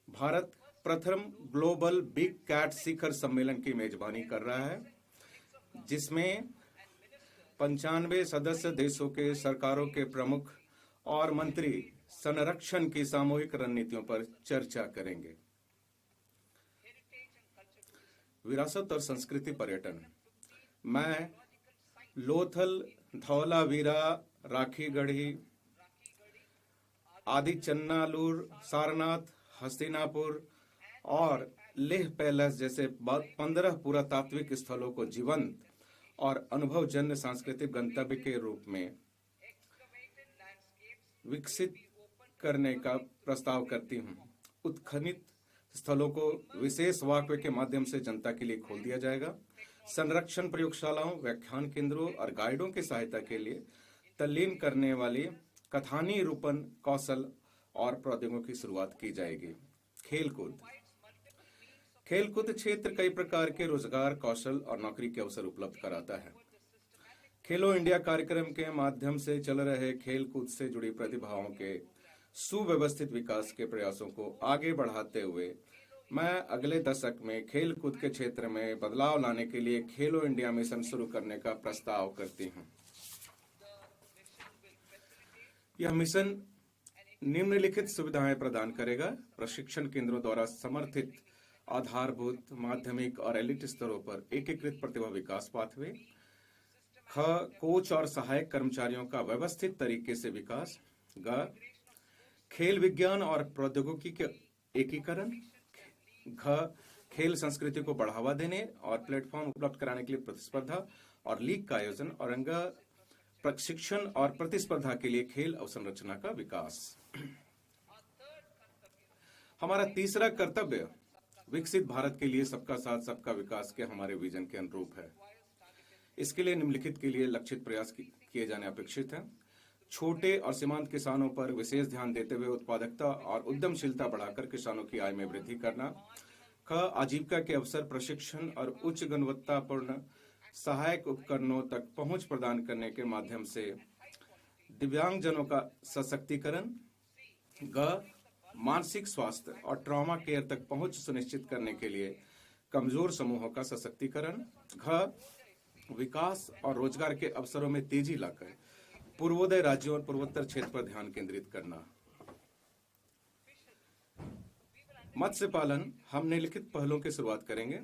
भारत प्रथम ग्लोबल बिग कैट शिखर सम्मेलन की मेजबानी कर रहा है, जिसमें 95 सदस्य देशों के सरकारों के प्रमुख और मंत्री संरक्षण की सामूहिक रणनीतियों पर चर्चा करेंगे। विरासत और संस्कृति पर्यटन। मैं लोथल, धौलावीरा, राखीगढ़ी, आदि चन्नालूर, सारनाथ, हस्तिनापुर और लेह पैलेस जैसे 15 पुरातात्विक स्थलों को जीवंत और अनुभवजन्य सांस्कृतिक गंतव्य के रूप में विकसित करने का प्रस्ताव करती हूँ। उत्खनित स्थलों को विशेष वॉकवे के माध्यम से जनता के लिए खोल दिया जाएगा। संरक्षण प्रयोगशालाओं, व्याख्यान केंद्रों और गाइडों की सहायता के लिए तल्लीन करने वाली कथानी रूपन कौशल और प्रौद्योगिकी की शुरुआत की जाएगी। खेलकूद। खेलकूद क्षेत्र कई प्रकार के रोजगार, कौशल और नौकरी के अवसर उपलब्ध कराता है। खेलो इंडिया कार्यक्रम के माध्यम से चल रहे खेलकूद से जुड़ी प्रतिभाओं के सुव्यवस्थित विकास के प्रयासों को आगे बढ़ाते हुए मैं अगले दशक में खेलकूद के क्षेत्र में बदलाव लाने के लिए खेलो इंडिया मिशन शुरू करने का प्रस्ताव करती हूं। यह मिशन निम्नलिखित सुविधाएं प्रदान करेगा। प्रशिक्षण केंद्रों द्वारा समर्थित आधारभूत, माध्यमिक और एलिट स्तरों पर एकीकृत प्रतिभा विकास पाथवे। ख, कोच और सहायक कर्मचारियों का व्यवस्थित तरीके से विकास। ग, खेल विज्ञान और प्रौद्योगिकी के एकीकरण। घ, खेल संस्कृति को बढ़ावा देने और प्लेटफॉर्म उपलब्ध कराने के लिए प्रतिस्पर्धा और लीग का आयोजन। और अंग, प्रशिक्षण और प्रतिस्पर्धा के लिए खेल अवसंरचना का विकास। हमारा तीसरा कर्तव्य विकसित भारत के लिए सबका साथ सबका विकास के हमारे विजन के अनुरूप है। इसके लिए निम्नलिखित के लिए लक्षित प्रयास किए जाने अपेक्षित हैं। छोटे और सीमांत किसानों पर विशेष ध्यान देते हुए उत्पादकता और उद्यमशीलता बढ़ाकर किसानों की आय में वृद्धि करना। ख, आजीविका के अवसर, प्रशिक्षण और उच्च गुणवत्तापूर्ण सहायक उपकरणों तक पहुंच प्रदान करने के माध्यम से दिव्यांगजनों का सशक्तिकरण। ग, मानसिक स्वास्थ्य और ट्रॉमा केयर तक पहुंच सुनिश्चित करने के लिए कमजोर समूहों का सशक्तिकरण। घ, विकास और रोजगार के अवसरों में तेजी लाकर पूर्वोदय राज्यों और पूर्वोत्तर क्षेत्र पर ध्यान केंद्रित करना। मत्स्य पालन। हम निम्नलिखित पहलों की शुरुआत करेंगे।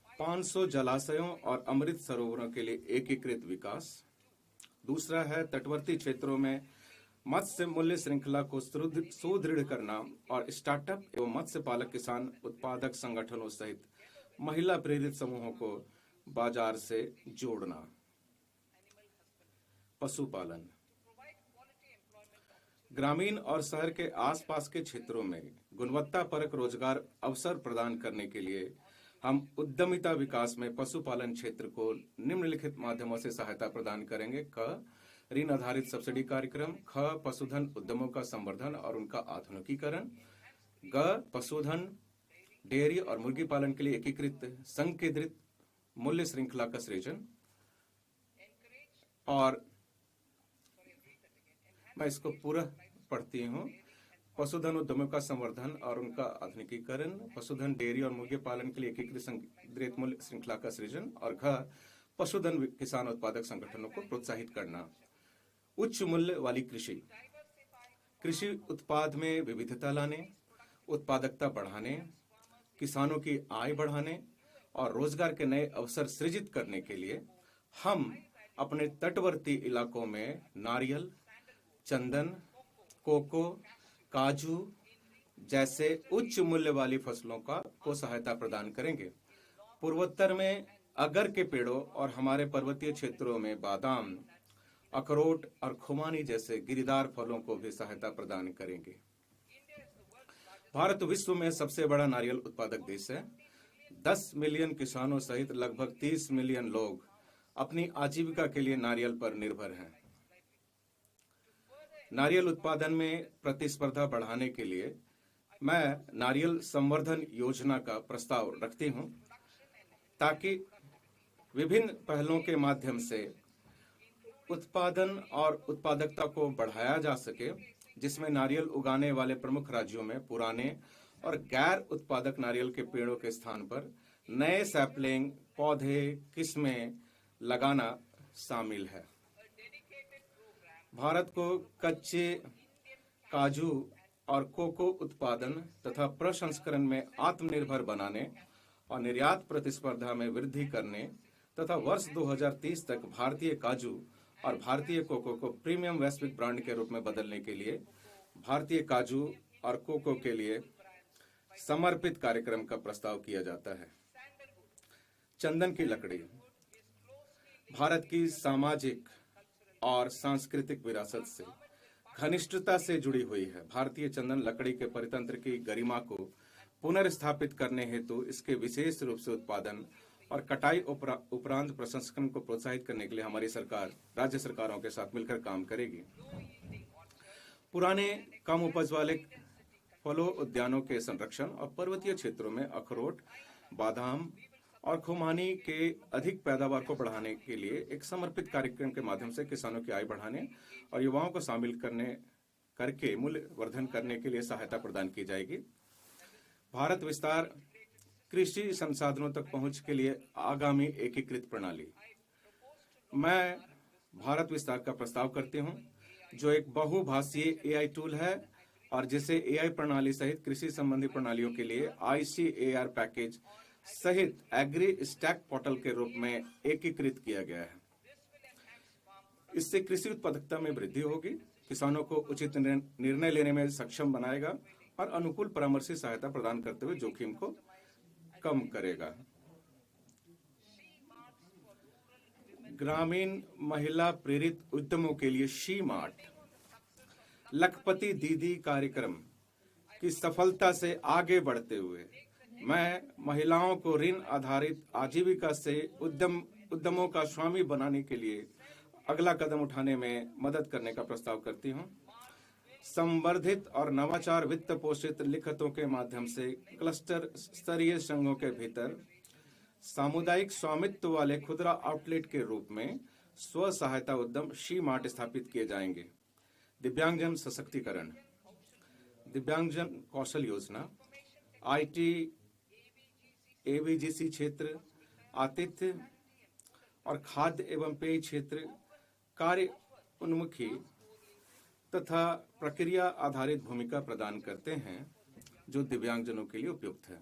500 जलाशयों और अमृत सरोवरों के लिए एकीकृत विकास। दूसरा है तटवर्ती क्षेत्रों में मत्स्य मूल्य श्रृंखला को सुदृढ़ करना और स्टार्टअप एवं मत्स्य पालक किसान उत्पादक संगठनों सहित महिला प्रेरित समूहों को बाजार से जोड़ना। पशुपालन। ग्रामीण और शहर के आसपास के क्षेत्रों में गुणवत्तापरक रोजगार अवसर प्रदान करने के लिए हम उद्यमिता विकास में पशुपालन क्षेत्र को निम्नलिखित माध्यमों से सहायता प्रदान करेंगे। क, ऋण आधारित सब्सिडी कार्यक्रम। ख, पशुधन उद्यमों का संवर्धन और उनका आधुनिकीकरण। ग, पशुधन, डेयरी और मुर्गी पालन के लिए एकीकृत संकेंद्रित मूल्य श्रृंखला का सृजन। और मैं इसको पूरा पढ़ती हूँ। पशुधन उद्यमों का संवर्धन और उनका आधुनिकीकरण। पशुधन, डेयरी और मुर्गी पालन के लिए एकीकृत संकेंद्रित मूल्य श्रृंखला का सृजन। और घ, पशुधन किसान उत्पादक संगठनों को प्रोत्साहित करना। उच्च मूल्य वाली कृषि। कृषि उत्पाद में विविधता लाने, उत्पादकता बढ़ाने, किसानों की आय बढ़ाने और रोजगार के नए अवसर सृजित करने के लिए हम अपने तटवर्ती इलाकों में नारियल, चंदन, कोको, काजू जैसे उच्च मूल्य वाली फसलों को सहायता प्रदान करेंगे। पूर्वोत्तर में अगर के पेड़ों और हमारे पर्वतीय क्षेत्रों में बादाम, अखरोट और खुमानी जैसे गिरीदार फलों को भी सहायता प्रदान करेंगे। भारत विश्व में सबसे बड़ा नारियल उत्पादक देश है। 10 मिलियन किसानों सहित लगभग 30 मिलियन लोग अपनी आजीविका के लिए नारियल पर निर्भर हैं। नारियल उत्पादन में प्रतिस्पर्धा बढ़ाने के लिए मैं नारियल संवर्धन योजना का प्रस्ताव रखती हूं, ताकि विभिन्न पहलों के माध्यम से उत्पादन और उत्पादकता को बढ़ाया जा सके, जिसमें नारियल उगाने वाले प्रमुख राज्यों में पुराने और गैर उत्पादक नारियल के पेड़ों के स्थान पर नए सैपलिंग, पौधे, किस्में लगाना शामिल है। भारत को कच्चे काजू और कोको उत्पादन तथा प्रसंस्करण में आत्मनिर्भर बनाने और निर्यात प्रतिस्पर्धा में वृद्धि करने तथा वर्ष 2030 तक भारतीय काजू और भारतीय कोको को प्रीमियम वैश्विक ब्रांड के रूप में बदलने के लिए भारतीय काजू और कोको के लिए समर्पित कार्यक्रम का प्रस्ताव किया जाता है। चंदन की लकड़ी भारत की सामाजिक और सांस्कृतिक विरासत से घनिष्ठता से जुड़ी हुई है। भारतीय चंदन लकड़ी के परितंत्र की गरिमा को पुनर्स्थापित करने हेतु इसके विशेष रूप से उत्पादन और कटाई उपरांत प्रसंस्करण को प्रोत्साहित करने के लिए हमारी सरकार राज्य सरकारों के साथ मिलकर काम करेगी। पुराने कम उपज वाले फलों उद्यानों के संरक्षण और पर्वतीय क्षेत्रों में अखरोट, बादाम और खुमानी के अधिक पैदावार को बढ़ाने के लिए एक समर्पित कार्यक्रम के माध्यम से किसानों की आय बढ़ाने और युवाओं को शामिल करके मूल्य वर्धन करने के लिए सहायता प्रदान की जाएगी। भारत विस्तार कृषि संसाधनों तक पहुंच के लिए आगामी एकीकृत प्रणाली। मैं भारत विस्तार का प्रस्ताव करती हूं, जो एक बहुभाषीय एआई टूल है और जिसे एआई प्रणाली सहित कृषि संबंधी प्रणालियों के लिए ICAR पैकेज सहित एग्री स्टैक पोर्टल के रूप में एकीकृत किया गया है। इससे कृषि उत्पादकता में वृद्धि होगी, किसानों को उचित निर्णय लेने में सक्षम बनाएगा और अनुकूल परामर्शी सहायता प्रदान करते हुए जोखिम को कम करेगा। ग्रामीण महिला प्रेरित उद्यमों के लिए शी मार्ट लखपति दीदी कार्यक्रम की सफलता से आगे बढ़ते हुए मैं महिलाओं को ऋण आधारित आजीविका से उद्यमों का स्वामी बनाने के लिए अगला कदम उठाने में मदद करने का प्रस्ताव करती हूं। संवर्धित और नवाचार वित्त पोषित लिखतों के माध्यम से क्लस्टर स्तरीय संघों के भीतर सामुदायिक स्वामित्व वाले खुदरा आउटलेट के रूप में स्व सहायता उद्यम शी मार्ट स्थापित किए जाएंगे। दिव्यांगजन सशक्तिकरण, दिव्यांगजन कौशल योजना, IT, ABGC क्षेत्र, आतिथ्य और खाद्य एवं पेय क्षेत्र कार्य उन्मुखी तथा प्रक्रिया आधारित भूमिका प्रदान करते हैं, जो दिव्यांगजनों के लिए उपयुक्त है।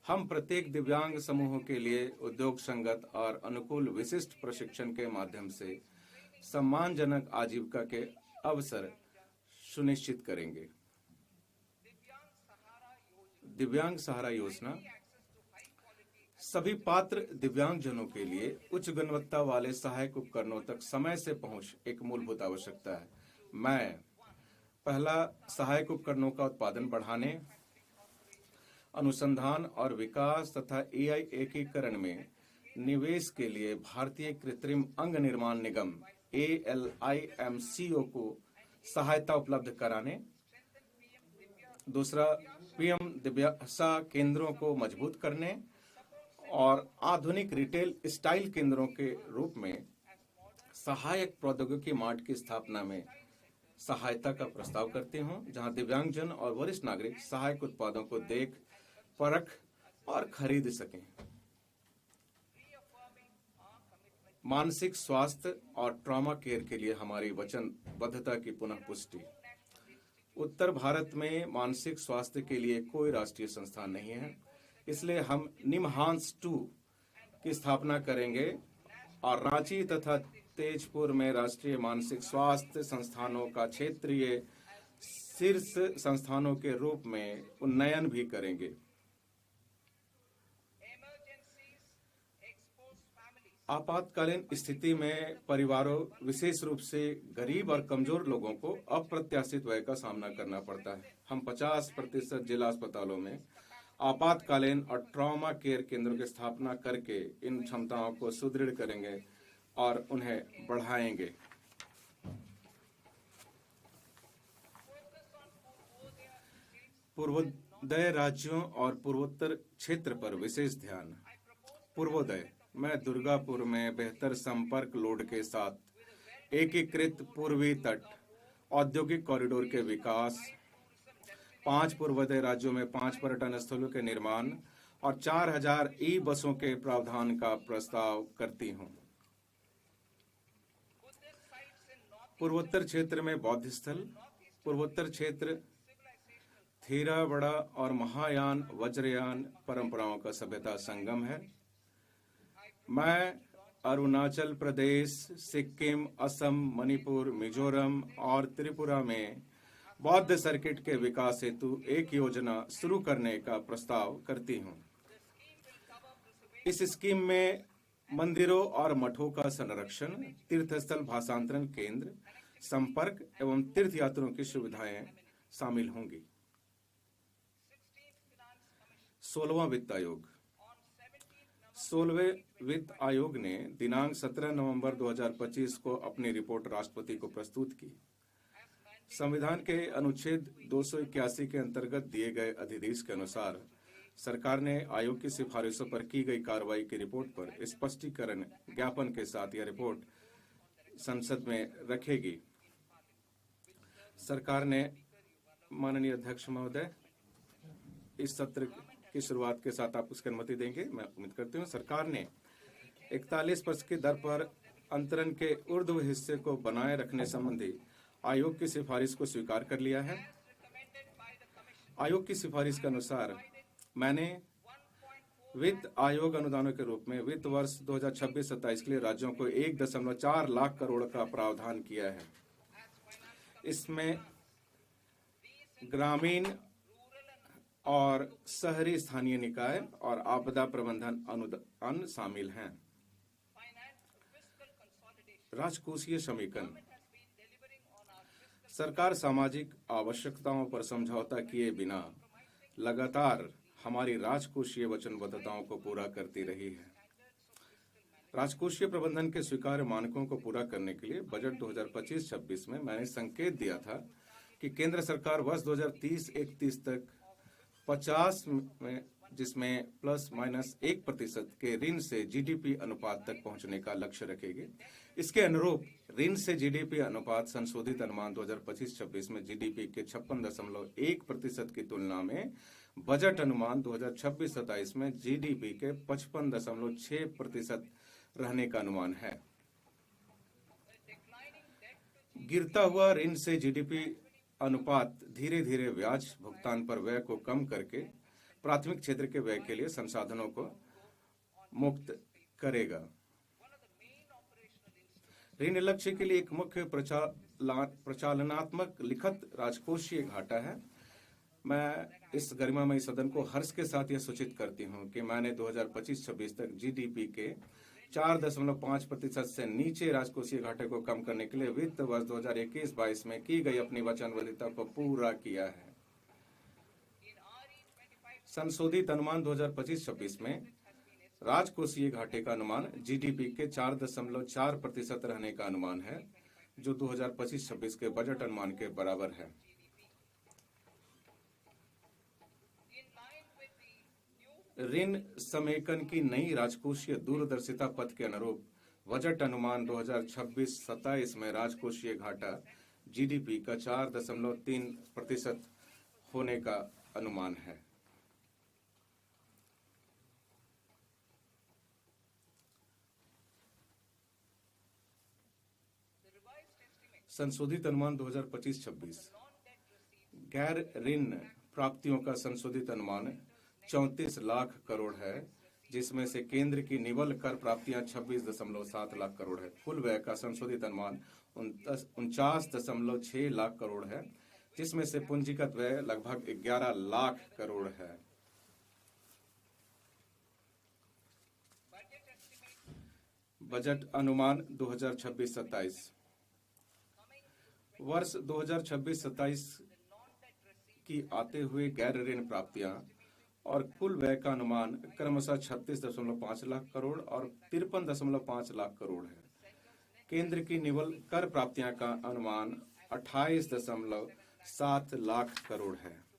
हम प्रत्येक दिव्यांग समूहों के लिए उद्योग संगत और अनुकूल विशिष्ट प्रशिक्षण के माध्यम से सम्मानजनक आजीविका के अवसर सुनिश्चित करेंगे। दिव्यांग सहारा योजना सभी पात्र दिव्यांगजनों के लिए उच्च गुणवत्ता वाले सहायक उपकरणों तक समय से पहुंच एक मूलभूत आवश्यकता है। मैं पहला सहायक उपकरणों का उत्पादन बढ़ाने, अनुसंधान और विकास तथा AI एकीकरण में निवेश के लिए भारतीय कृत्रिम अंग निर्माण निगम ALIMCO को सहायता उपलब्ध कराने, दूसरा PM दिव्यासा केंद्रों को मजबूत करने और आधुनिक रिटेल स्टाइल केंद्रों के रूप में सहायक प्रौद्योगिकी मार्ट की स्थापना में सहायता का प्रस्ताव करती हूं, जहां दिव्यांगजन और वरिष्ठ नागरिक सहायक उत्पादों को देख, परख और खरीद सकें। मानसिक स्वास्थ्य और ट्रॉमा केयर के लिए हमारी वचनबद्धता की पुनः पुष्टि। उत्तर भारत में मानसिक स्वास्थ्य के लिए कोई राष्ट्रीय संस्थान नहीं है, इसलिए हम निमहांस 2 की स्थापना करेंगे और रांची तथा तेजपुर में राष्ट्रीय मानसिक स्वास्थ्य संस्थानों का क्षेत्रीय शीर्ष संस्थानों के रूप में उन्नयन भी करेंगे। आपातकालीन स्थिति में परिवारों, विशेष रूप से गरीब और कमजोर लोगों को अप्रत्याशित व्यय का सामना करना पड़ता है। हम 50% जिला अस्पतालों में आपातकालीन और ट्रॉमा केयर केंद्रों की स्थापना करके इन क्षमताओं को सुदृढ़ करेंगे और उन्हें बढ़ाएंगे। पूर्वोदय राज्यों और पूर्वोत्तर क्षेत्र पर विशेष ध्यान। पूर्वोदय में दुर्गापुर में बेहतर संपर्क लोड के साथ एकीकृत पूर्वी तट औद्योगिक कॉरिडोर के विकास, 5 पूर्वोदय राज्यों में 5 पर्यटन स्थलों के निर्माण और 4000 ई बसों के प्रावधान का प्रस्ताव करती हूँ। पूर्वोत्तर क्षेत्र में बौद्ध स्थल। पूर्वोत्तर क्षेत्र थेरावड़ा और महायान वज्रयान परंपराओं का सभ्यता संगम है। मैं अरुणाचल प्रदेश, सिक्किम, असम, मणिपुर, मिजोरम और त्रिपुरा में बौद्ध सर्किट के विकास हेतु एक योजना शुरू करने का प्रस्ताव करती हूँ। इस स्कीम में मंदिरों और मठों का संरक्षण, तीर्थस्थल भाषांतरण केंद्र, संपर्क एवं तीर्थयात्रियों की सुविधाएं शामिल होंगी। 16वां वित्त आयोग। 16वें वित्त आयोग ने दिनांक 17 नवंबर 2025 को अपनी रिपोर्ट राष्ट्रपति को प्रस्तुत की। संविधान के अनुच्छेद 281 के अंतर्गत दिए गए अध्यादेश के अनुसार सरकार ने आयोग की सिफारिशों पर की गई कार्रवाई की रिपोर्ट पर स्पष्टीकरण ज्ञापन के साथ यह रिपोर्ट संसद में रखेगी। सरकार ने, माननीय अध्यक्ष महोदय, इस सत्र की शुरुआत के साथ आप उसकी अनुमति देंगे, मैं उम्मीद करती हूँ। सरकार ने 41% की दर पर अंतरण के ऊर्ध्व हिस्से को बनाए रखने संबंधी आयोग की सिफारिश को स्वीकार कर लिया है। आयोग की सिफारिश के अनुसार मैंने वित्त आयोग अनुदानों के रूप में वित्त वर्ष 2026-27 के लिए राज्यों को 1.4 लाख करोड़ का प्रावधान किया है। इसमें ग्रामीण और शहरी स्थानीय निकाय और आपदा प्रबंधन अनुदान शामिल हैं। राजकोषीय समीकरण। सरकार सामाजिक आवश्यकताओं पर समझौता किए बिना लगातार हमारी राजकोषीय वचनबद्धताओं को पूरा करती रही है। राजकोषीय प्रबंधन के स्वीकार्य मानकों को पूरा करने के लिए बजट 2025-26 में मैंने संकेत दिया था कि केंद्र सरकार वर्ष 2030-31 तक 50 में, जिसमें ±1% के ऋण से जीडीपी अनुपात तक पहुंचने का लक्ष्य रखेगी। इसके अनुरूप ऋण से जीडीपी अनुपात संशोधित अनुमान 2025-26 में जीडीपी के 56.1% की तुलना में बजट अनुमान 2026-27 में जीडीपी के 55.6% रहने का अनुमान है। गिरता हुआ ऋण से जीडीपी अनुपात धीरे धीरे ब्याज भुगतान पर व्यय को कम करके प्राथमिक क्षेत्र के व्यय के लिए संसाधनों को मुक्त करेगा। ऋण लक्ष्य के लिए एक मुख्य प्रचालनात्मक लिखित राजकोषीय घाटा है। मैं इस गरिमामयी सदन को हर्ष के साथ यह सूचित करती हूं कि मैंने 2025-26 तक जीडीपी के 4.5% से नीचे राजकोषीय घाटे को कम करने के लिए वित्त वर्ष 2021-22 में की गई अपनी वचनबद्धता को पूरा किया है। संशोधित अनुमान 2025-26 में राजकोषीय घाटे का अनुमान जीडीपी के 4.4% रहने का अनुमान है, जो 2025-26 के बजट अनुमान के बराबर है। ऋण समेकन की नई राजकोषीय दूरदर्शिता पथ के अनुरूप बजट अनुमान 2026-27 में राजकोषीय घाटा जीडीपी का 4.3% होने का अनुमान है। संशोधित अनुमान 2025-26 गैर ऋण प्राप्तियों का संशोधित अनुमान 34 लाख करोड़ है, जिसमें से केंद्र की निवल कर प्राप्तियां 26.7 लाख करोड़ है। कुल व्यय का संशोधित अनुमान 49.6 लाख करोड़ है, जिसमें से पूंजीगत व्यय लगभग 11 लाख करोड़ है। बजट अनुमान 2026-27 वर्ष 2026-27 की आते हुए गैर ऋण प्राप्तियां और कुल व्यय का अनुमान क्रमशः 36.5 लाख करोड़ और 53.5 लाख करोड़ है। केंद्र की निवल कर प्राप्तियां का अनुमान 28.7 लाख करोड़ है।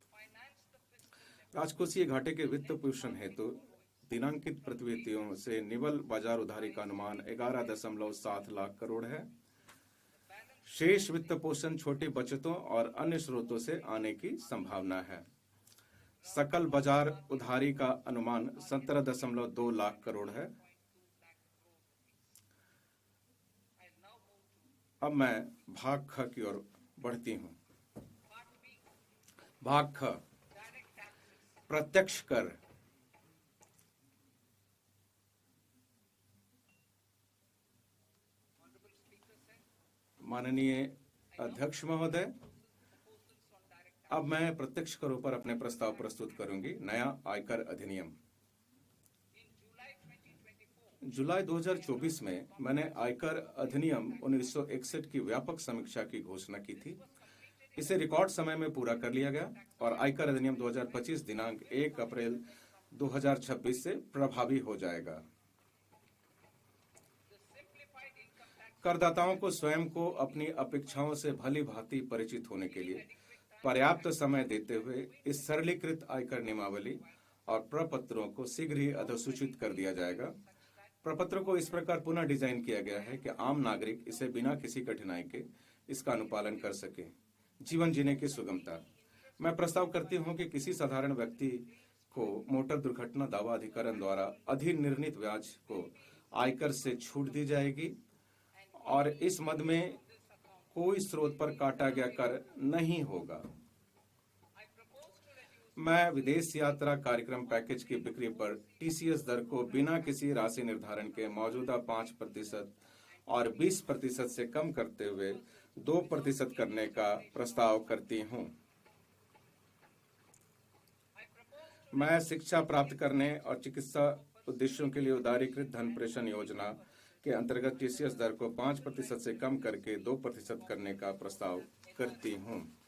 राजकोषीय घाटे के वित्त पोषण हेतु दिनांकित प्रतिभूतियों से निवल बाजार उधारी का अनुमान 11.7 लाख करोड़ है। शेष वित्त पोषण छोटी बचतों और अन्य स्रोतों से आने की संभावना है। सकल बाजार उधारी का अनुमान 17.2 लाख करोड़ है। अब मैं भाग ख की ओर बढ़ती हूं। भाग ख, प्रत्यक्ष कर। माननीय अध्यक्ष महोदय, अब मैं प्रत्यक्ष करों पर अपने प्रस्ताव प्रस्तुत करूंगी। नया आयकर अधिनियम। जुलाई 2024 में मैंने आयकर अधिनियम 1961 की व्यापक समीक्षा की घोषणा की थी। इसे रिकॉर्ड समय में पूरा कर लिया गया और आयकर अधिनियम 2025 दिनांक 1 अप्रैल 2026 से प्रभावी हो जाएगा। करदाताओं को स्वयं को अपनी अपेक्षाओं से भली भांति परिचित होने के लिए पर्याप्त समय देते हुए इस सरलीकृत आयकर नियमावली और प्रपत्रों को शीघ्र ही अधिसूचित कर दिया जाएगा। प्रपत्र को इस प्रकार पुनः डिजाइन किया गया है कि आम नागरिक इसे बिना किसी कठिनाई के इसका अनुपालन कर सके। जीवन जीने की सुगमता। मैं प्रस्ताव करती हूं कि किसी साधारण व्यक्ति को मोटर दुर्घटना दावा अधिकरण द्वारा अधिनिर्णीत ब्याज को आयकर से छूट दी जाएगी और इस मद में कोई स्रोत पर काटा गया कर नहीं होगा। मैं विदेश यात्रा कार्यक्रम पैकेज की बिक्री पर टीसीएस दर को बिना किसी राशि निर्धारण के मौजूदा 5% और 20% से कम करते हुए 2% करने का प्रस्ताव करती हूं। मैं शिक्षा प्राप्त करने और चिकित्सा उद्देश्यों के लिए उदारीकृत धन प्रेषण योजना के अंतर्गत टीसीएस दर को 5% से कम करके 2% करने का प्रस्ताव करती हूं।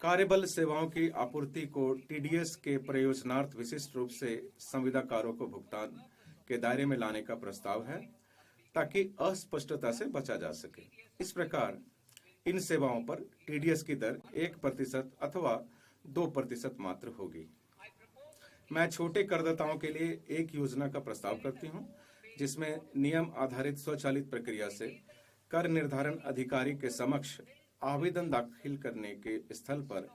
कार्यबल सेवाओं की आपूर्ति को टीडीएस के प्रयोजनार्थ विशिष्ट रूप से संविदाकारों को भुगतान के दायरे में लाने का प्रस्ताव है ताकि अस्पष्टता से बचा जा सके। इस प्रकार इन सेवाओं पर टीडीएस की दर 1% अथवा 2% मात्र होगी। मैं छोटे करदाताओं के लिए एक योजना का प्रस्ताव करती हूं जिसमें नियम आधारित स्वचालित प्रक्रिया से कर निर्धारण अधिकारी के समक्ष आवेदन दाखिल करने के स्थल पर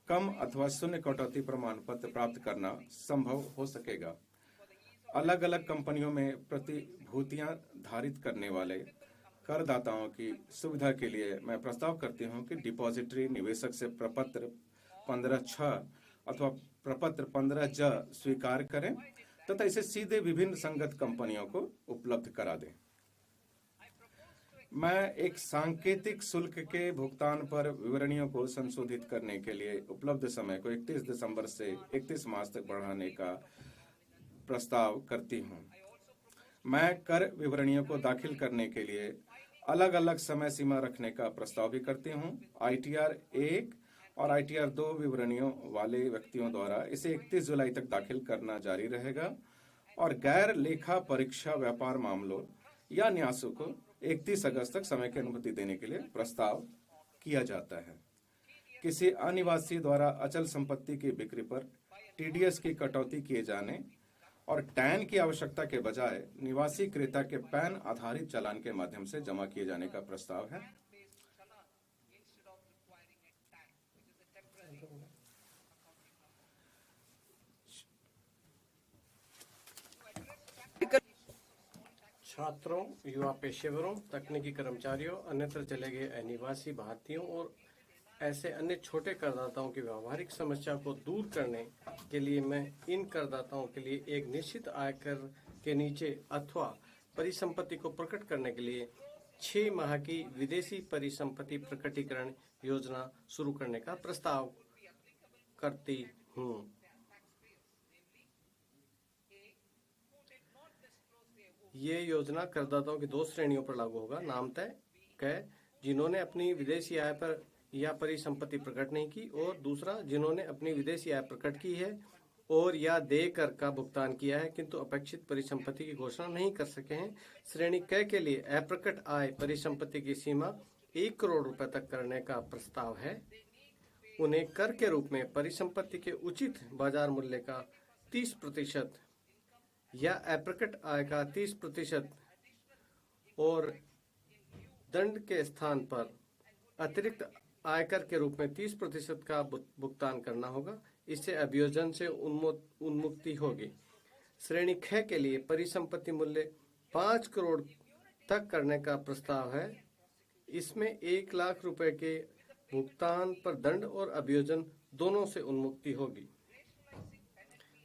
कम अथवा शून्य कटौती प्रमाण पत्र प्राप्त करना संभव हो सकेगा। अलग अलग कंपनियों में प्रतिभूतियां धारित करने वाले करदाताओं की सुविधा के लिए मैं प्रस्ताव करती हूं कि डिपॉजिटरी निवेशक से प्रपत्र 15(6) अथवा प्रपत्र 15(j) स्वीकार करें तथा इसे सीधे विभिन्न संगत कंपनियों को उपलब्ध करा दें। मैं एक सांकेतिक शुल्क के भुगतान पर विवरणियों को संशोधित करने के लिए उपलब्ध समय को 31 दिसंबर से 31 मार्च तक बढ़ाने का प्रस्ताव करती हूं। मैं कर विवरणियों को दाखिल करने के लिए अलग अलग समय सीमा रखने का प्रस्ताव भी करती हूं। ITR 1 और ITR 2 विवरणियों वाले व्यक्तियों द्वारा इसे 31 जुलाई तक दाखिल करना जारी रहेगा और गैर लेखा परीक्षा व्यापार मामलों या न्यासों को 31 अगस्त तक समय की अनुमति देने के लिए प्रस्ताव किया जाता है। किसी अनिवासी द्वारा अचल संपत्ति की बिक्री पर टीडीएस की कटौती किए जाने और टैन की आवश्यकता के बजाय निवासी क्रेता के पैन आधारित चालान के माध्यम से जमा किए जाने का प्रस्ताव है। छात्रों, युवा पेशेवरों, तकनीकी कर्मचारियों, अन्यत्र चले गए अनिवासी भारतीयों और ऐसे अन्य छोटे करदाताओं की व्यावहारिक समस्या को दूर करने के लिए मैं इन करदाताओं के लिए एक निश्चित आयकर के नीचे अथवा परिसंपत्ति को प्रकट करने के लिए 6 माह की विदेशी परिसंपत्ति प्रकटीकरण योजना शुरू करने का प्रस्ताव करती हूँ। ये योजना करदाताओं की 2 श्रेणियों पर लागू होगा। नामतः जिन्होंने अपनी विदेशी आय पर या परिसंपत्ति प्रकट नहीं की, और दूसरा जिन्होंने अपनी विदेशी आय प्रकट की है और या देय कर का भुगतान किया है किंतु अपेक्षित परिसंपत्ति की घोषणा नहीं कर सके हैं। श्रेणी क के लिए अप्रकट आय परिसंपत्ति की सीमा 1 करोड़ रुपए तक करने का प्रस्ताव है। उन्हें कर के रूप में परिसंपत्ति के उचित बाजार मूल्य का 30% या अप्रकट आय का 30% और दंड के स्थान पर अतिरिक्त आयकर के रूप में 30% का भुगतान करना होगा। इससे अभियोजन से उन्मुक्ति होगी। श्रेणी ख के लिए परिसंपत्ति मूल्य 5 करोड़ तक करने का प्रस्ताव है। इसमें 1 लाख रुपए के भुगतान पर दंड और अभियोजन दोनों से उन्मुक्ति होगी।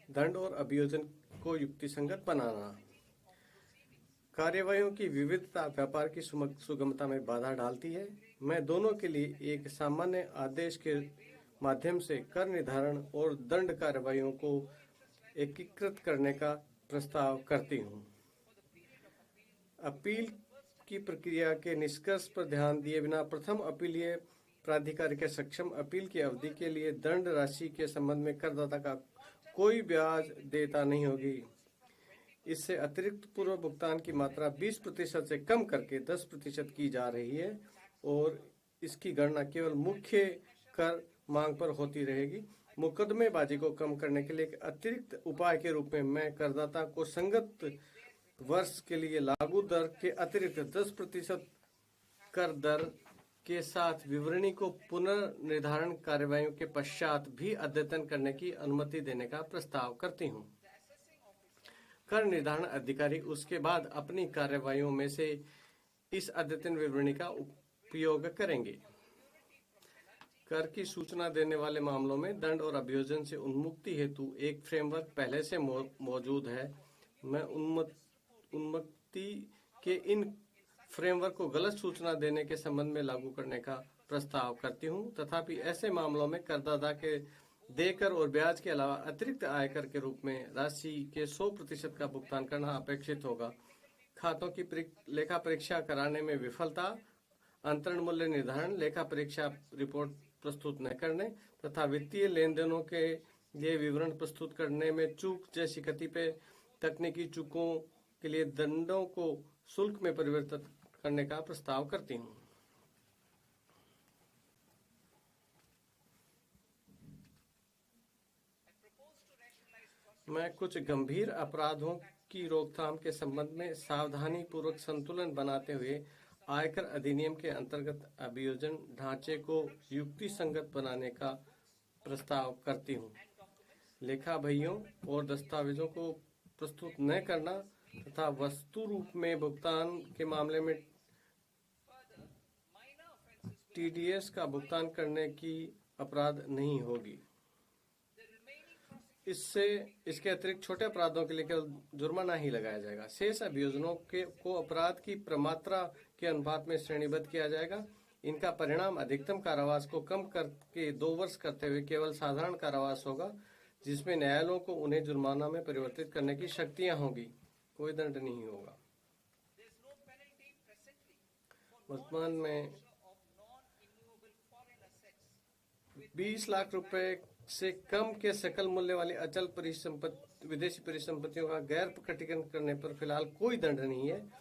दंड और अभियोजन को युक्तिसंगत बनाना। कार्यवाहियों की विविधता व्यापार की सुगमता में बाधा डालती है। मैं दोनों के लिए एक सामान्य आदेश के माध्यम से कर निर्धारण और दंड कार्यवाहियों को एकीकृत करने का प्रस्ताव करती हूँ। अपील की प्रक्रिया के निष्कर्ष पर ध्यान दिए बिना प्रथम अपीलीय प्राधिकारी के सक्षम अपील की अवधि के लिए दंड राशि के संबंध में करदाता का कोई ब्याज देयता नहीं होगी। इससे अतिरिक्त पूर्व भुगतान की मात्रा 20% से कम करके 10% की जा रही है और इसकी गणना केवल मुख्य कर मांग पर होती रहेगी। मुकदमेबाजी को कम करने के लिए एक अतिरिक्त उपाय के रूप में मैं करदाता को संगत वर्ष के लिए लागू दर के अतिरिक्त 10% कर दर के साथ विवरणी को पुनर्निर्धारण कार्यवाहियों के पश्चात भी अद्यतन करने की अनुमति देने का प्रस्ताव करती हूँ। कर निर्धारण अधिकारी उसके बाद अपनी कार्यवाहियों में से इस अद्यतन विवरणी का उपयोग करेंगे। कर की सूचना देने वाले मामलों में दंड और अभियोजन से उन्मुक्ति हेतु एक फ्रेमवर्क पहले से मौजूद है। मैं उन्मुक्ति के इन फ्रेमवर्क को गलत सूचना देने के संबंध में लागू करने का प्रस्ताव करती हूँ। तथापि ऐसे मामलों में करदाता के देकर और ब्याज के अलावा अतिरिक्त आयकर के रूप में राशि के 100% का भुगतान करना अपेक्षित होगा। खातों की लेखा परीक्षा कराने में विफलता, अंतरण मूल्य निर्धारण, लेखा परीक्षा रिपोर्ट प्रस्तुत न करने तथा वित्तीय लेन देनों के लिए विवरण प्रस्तुत करने में चूक जैसी कतिपय तकनीकी चूकों के लिए दंडों को शुल्क में परिवर्तित करने का प्रस्ताव करती हूँ। मैं कुछ गंभीर अपराधों की रोकथाम के संबंध में सावधानी पूर्वक संतुलन बनाते हुए आयकर अधिनियम के अंतर्गत अभियोजन ढांचे को युक्ति संगत बनाने का प्रस्ताव करती हूँ। लेखा बहियों और दस्तावेजों को प्रस्तुत न करना तथा वस्तु रूप में भुगतान के मामले में टीडीएस का भुगतान करने की अपराध नहीं होगी। इसके अतिरिक्त छोटे अपराधों के लिए केवल जुर्माना ही लगाया जाएगा। शेष अभियोजनों को अपराध की प्रमात्रा के अनुपात में श्रेणीबद्ध किया जाएगा। इनका परिणाम अधिकतम कारावास को कम करके 2 वर्ष करते हुए केवल साधारण कारावास होगा, जिसमें न्यायालयों को उन्हें जुर्माना में परिवर्तित करने की शक्तियां होगी। कोई दंड नहीं होगा। वर्तमान में 20 लाख रुपए से कम के सकल मूल्य वाली अचल विदेशी परिसंपत्तियों का गैर प्रकटीकरण करने पर फिलहाल कोई दंड नहीं है।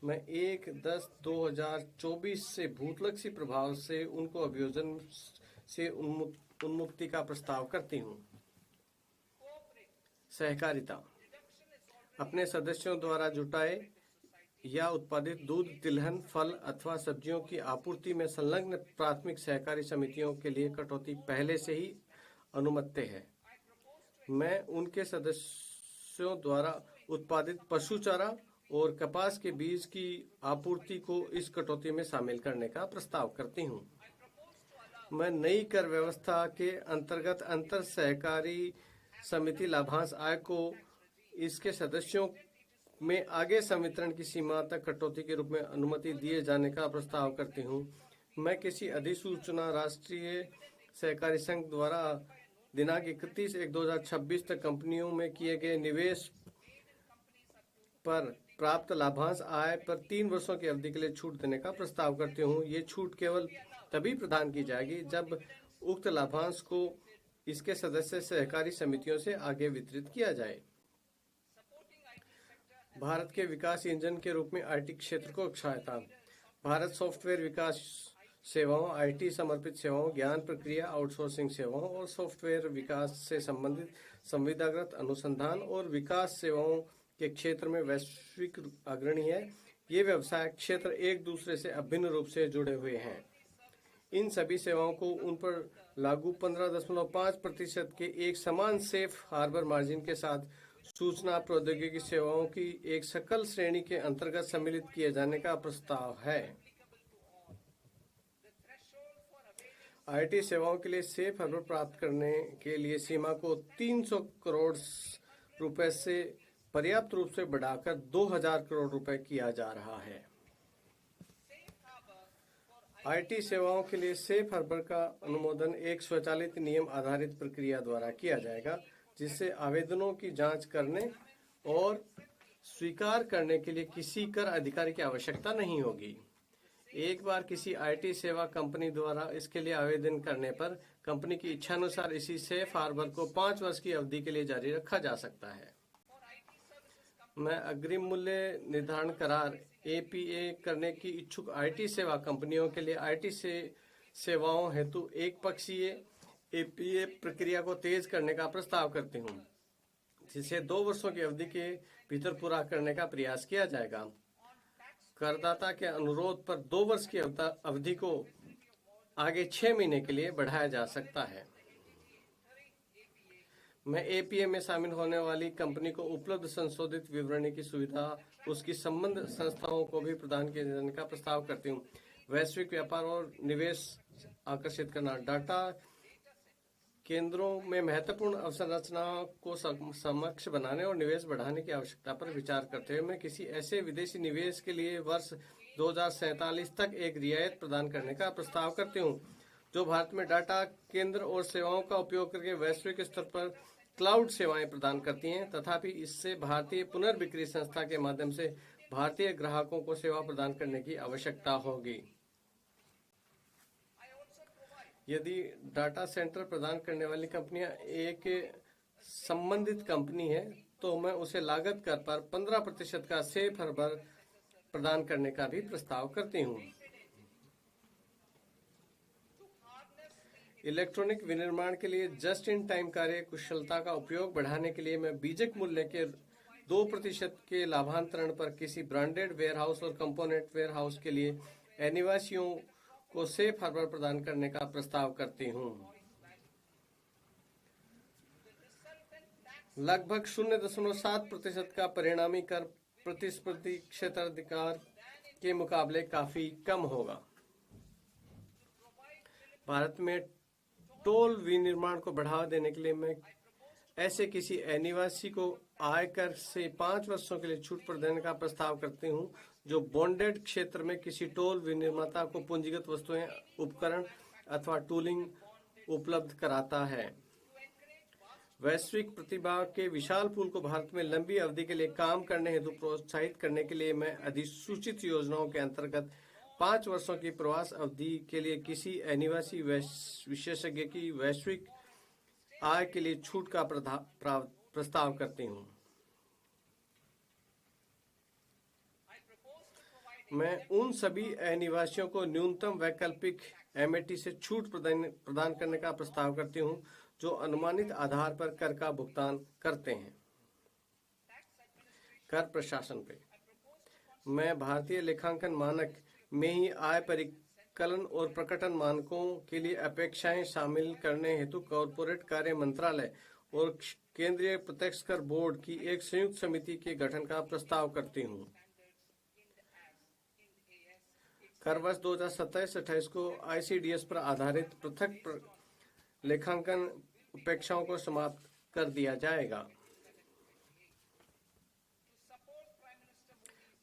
मैं 1/10/2024 से भूतलक्षी प्रभाव से उनको अभियोजन से उन्मुक्ति का प्रस्ताव करती हूँ। सहकारिता अपने सदस्यों द्वारा जुटाए या उत्पादित दूध, तिलहन, फल अथवा सब्जियों की आपूर्ति में संलग्न प्राथमिक सहकारी समितियों के लिए कटौती पहले से ही अनुमत्य है। मैं उनके सदस्यों द्वारा उत्पादित पशु चारा और कपास के बीज की आपूर्ति को इस कटौती में शामिल करने का प्रस्ताव करती हूँ। मैं नई कर व्यवस्था के अंतर्गत अंतर सहकारी समिति लाभांश आय को इसके सदस्यों में आगे संवितरण की सीमा तक कटौती के रूप में अनुमति दिए जाने का प्रस्ताव करती हूँ। मैं किसी अधिसूचना राष्ट्रीय सहकारी संघ द्वारा दिनांक 31/1/2026 तक कंपनियों में किए गए निवेश पर प्राप्त लाभांश आय पर 3 वर्षों की अवधि के लिए छूट देने का प्रस्ताव करती हूँ। ये छूट केवल तभी प्रदान की जाएगी जब उक्त लाभांश को इसके सदस्य सहकारी समितियों से आगे वितरित किया जाए। भारत के विकास इंजन के रूप में आईटी क्षेत्र को सहायता। भारत सॉफ्टवेयर विकास सेवाओं, आईटी समर्पित सेवाओं, ज्ञान प्रक्रिया आउटसोर्सिंग सेवाओं और सॉफ्टवेयर विकास से संबंधित संविदागत अनुसंधान और विकास सेवाओं के क्षेत्र में वैश्विक अग्रणी है। ये व्यवसाय क्षेत्र एक दूसरे से अभिन्न रूप से जुड़े हुए हैं। इन सभी सेवाओं को उन पर लागू 15.5% के एक समान सेफ हार्बर मार्जिन के साथ सूचना प्रौद्योगिकी सेवाओं की एक सकल श्रेणी के अंतर्गत सम्मिलित किए जाने का प्रस्ताव है। आईटी सेवाओं के लिए सेफ हार्बर प्राप्त करने के लिए सीमा को 300 करोड़ रुपए से पर्याप्त रूप से बढ़ाकर 2000 करोड़ रुपए किया जा रहा है। आईटी सेवाओं के लिए सेफ हार्बर का अनुमोदन एक स्वचालित नियम आधारित प्रक्रिया द्वारा किया जाएगा, जिससे आवेदनों की जांच करने और स्वीकार करने के लिए किसी कर अधिकारी की आवश्यकता नहीं होगी। एक बार किसी आईटी सेवा कंपनी द्वारा इसके लिए आवेदन करने पर कंपनी की इच्छानुसार इसी सेफ हार्बर को 5 वर्ष की अवधि के लिए जारी रखा जा सकता है। मैं अग्रिम मूल्य निर्धारण करार एपीए करने की इच्छुक आईटी सेवा कंपनियों के लिए आईटी सेवाओं हेतु एक पक्षीय एपीए प्रक्रिया को तेज करने का प्रस्ताव करती हूँ, जिसे 2 वर्षों की अवधि के भीतर पूरा करने का प्रयास किया जाएगा। करदाता के अनुरोध पर 2 वर्ष की अवधि को आगे 6 महीने के लिए बढ़ाया जा सकता है। मैं एपीए में शामिल होने वाली कंपनी को उपलब्ध संशोधित विवरणी की सुविधा उसकी संबंध संस्थाओं को भी प्रदान किए जाने का प्रस्ताव करती हूँ। वैश्विक व्यापार और निवेश आकर्षित करना। डाटा केंद्रों में महत्वपूर्ण अवसंरचनाओं को समक्ष बनाने और निवेश बढ़ाने की आवश्यकता पर विचार करते हुए मैं किसी ऐसे विदेशी निवेश के लिए वर्ष 2047 तक एक रियायत प्रदान करने का प्रस्ताव करती हूँ, जो भारत में डाटा केंद्र और सेवाओं का उपयोग करके वैश्विक स्तर पर क्लाउड सेवाएं प्रदान करती हैं। तथापि इससे भारतीय पुनर्बिक्री संस्था के माध्यम से भारतीय ग्राहकों को सेवा प्रदान करने की आवश्यकता होगी। यदि डाटा सेंटर प्रदान करने वाली कंपनियां एक संबंधित कंपनी है, तो मैं उसे लागत कर पर 15% का सेफ हार्बर प्रदान करने का भी प्रस्ताव करती हूँ। इलेक्ट्रॉनिक विनिर्माण के लिए जस्ट इन टाइम कार्य कुशलता का उपयोग बढ़ाने के लिए मैं बीजक मूल्य के 2% के लाभांतरण पर किसी ब्रांडेड वेयरहाउस और कंपोनेंट वेयरहाउस के लिए अनिवासियों को सेफ हार्बर प्रदान करने का प्रस्ताव करती हूँ। लगभग 0.7% का परिणामी कर प्रतिस्पर्धी क्षेत्राधिकार के मुकाबले काफी कम होगा। भारत में टोल विनिर्माण को बढ़ावा देने के लिए मैं ऐसे किसी अनिवासी को आयकर से 5 वर्षों के लिए छूट प्रदान का प्रस्ताव करती हूँ, जो बॉन्डेड क्षेत्र में किसी टोल विनिर्माता को पूंजीगत वस्तुएं, उपकरण अथवा टूलिंग उपलब्ध कराता है। वैश्विक प्रतिभा के विशाल पूल को भारत में लंबी अवधि के लिए काम करने हेतु प्रोत्साहित करने के लिए मैं अधिसूचित योजनाओं के अंतर्गत 5 वर्षों की प्रवास अवधि के लिए किसी अनिवासी विशेषज्ञ की वैश्विक आय के लिए छूट का प्रस्ताव करती हूँ। मैं उन सभी अनिवासियों को न्यूनतम वैकल्पिक एमएटी से छूट प्रदान करने का प्रस्ताव करती हूँ, जो अनुमानित आधार पर कर का भुगतान करते हैं। कर प्रशासन पे मैं भारतीय लेखांकन मानक में ही आय परिकलन और प्रकटन मानकों के लिए अपेक्षाएं शामिल करने हेतु कॉरपोरेट कार्य मंत्रालय और केंद्रीय प्रत्यक्ष कर बोर्ड की एक संयुक्त समिति के गठन का प्रस्ताव करती हूँ। कर वर्ष 2027-28 को आईसीडीएस पर आधारित पृथक लेखांकन अपेक्षाओं को समाप्त कर दिया जाएगा।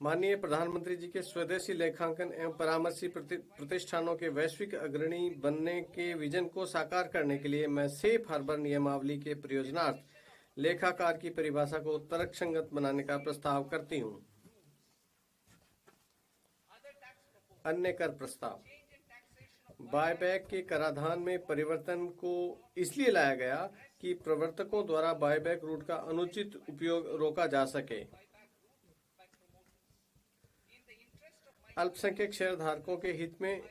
माननीय प्रधानमंत्री जी के स्वदेशी लेखांकन एवं परामर्शी प्रतिष्ठानों के वैश्विक अग्रणी बनने के विजन को साकार करने के लिए मैं सेफ हार्बर नियमावली के प्रयोजनार्थ लेखाकार की परिभाषा को तर्कसंगत बनाने का प्रस्ताव करती हूँ। अन्य कर प्रस्ताव बायबैक के कराधान में परिवर्तन को इसलिए लाया गया कि प्रवर्तकों द्वारा बायबैक रूट का अनुचित उपयोग रोका जा सके। अल्पसंख्यक शेयरधारकों के हित में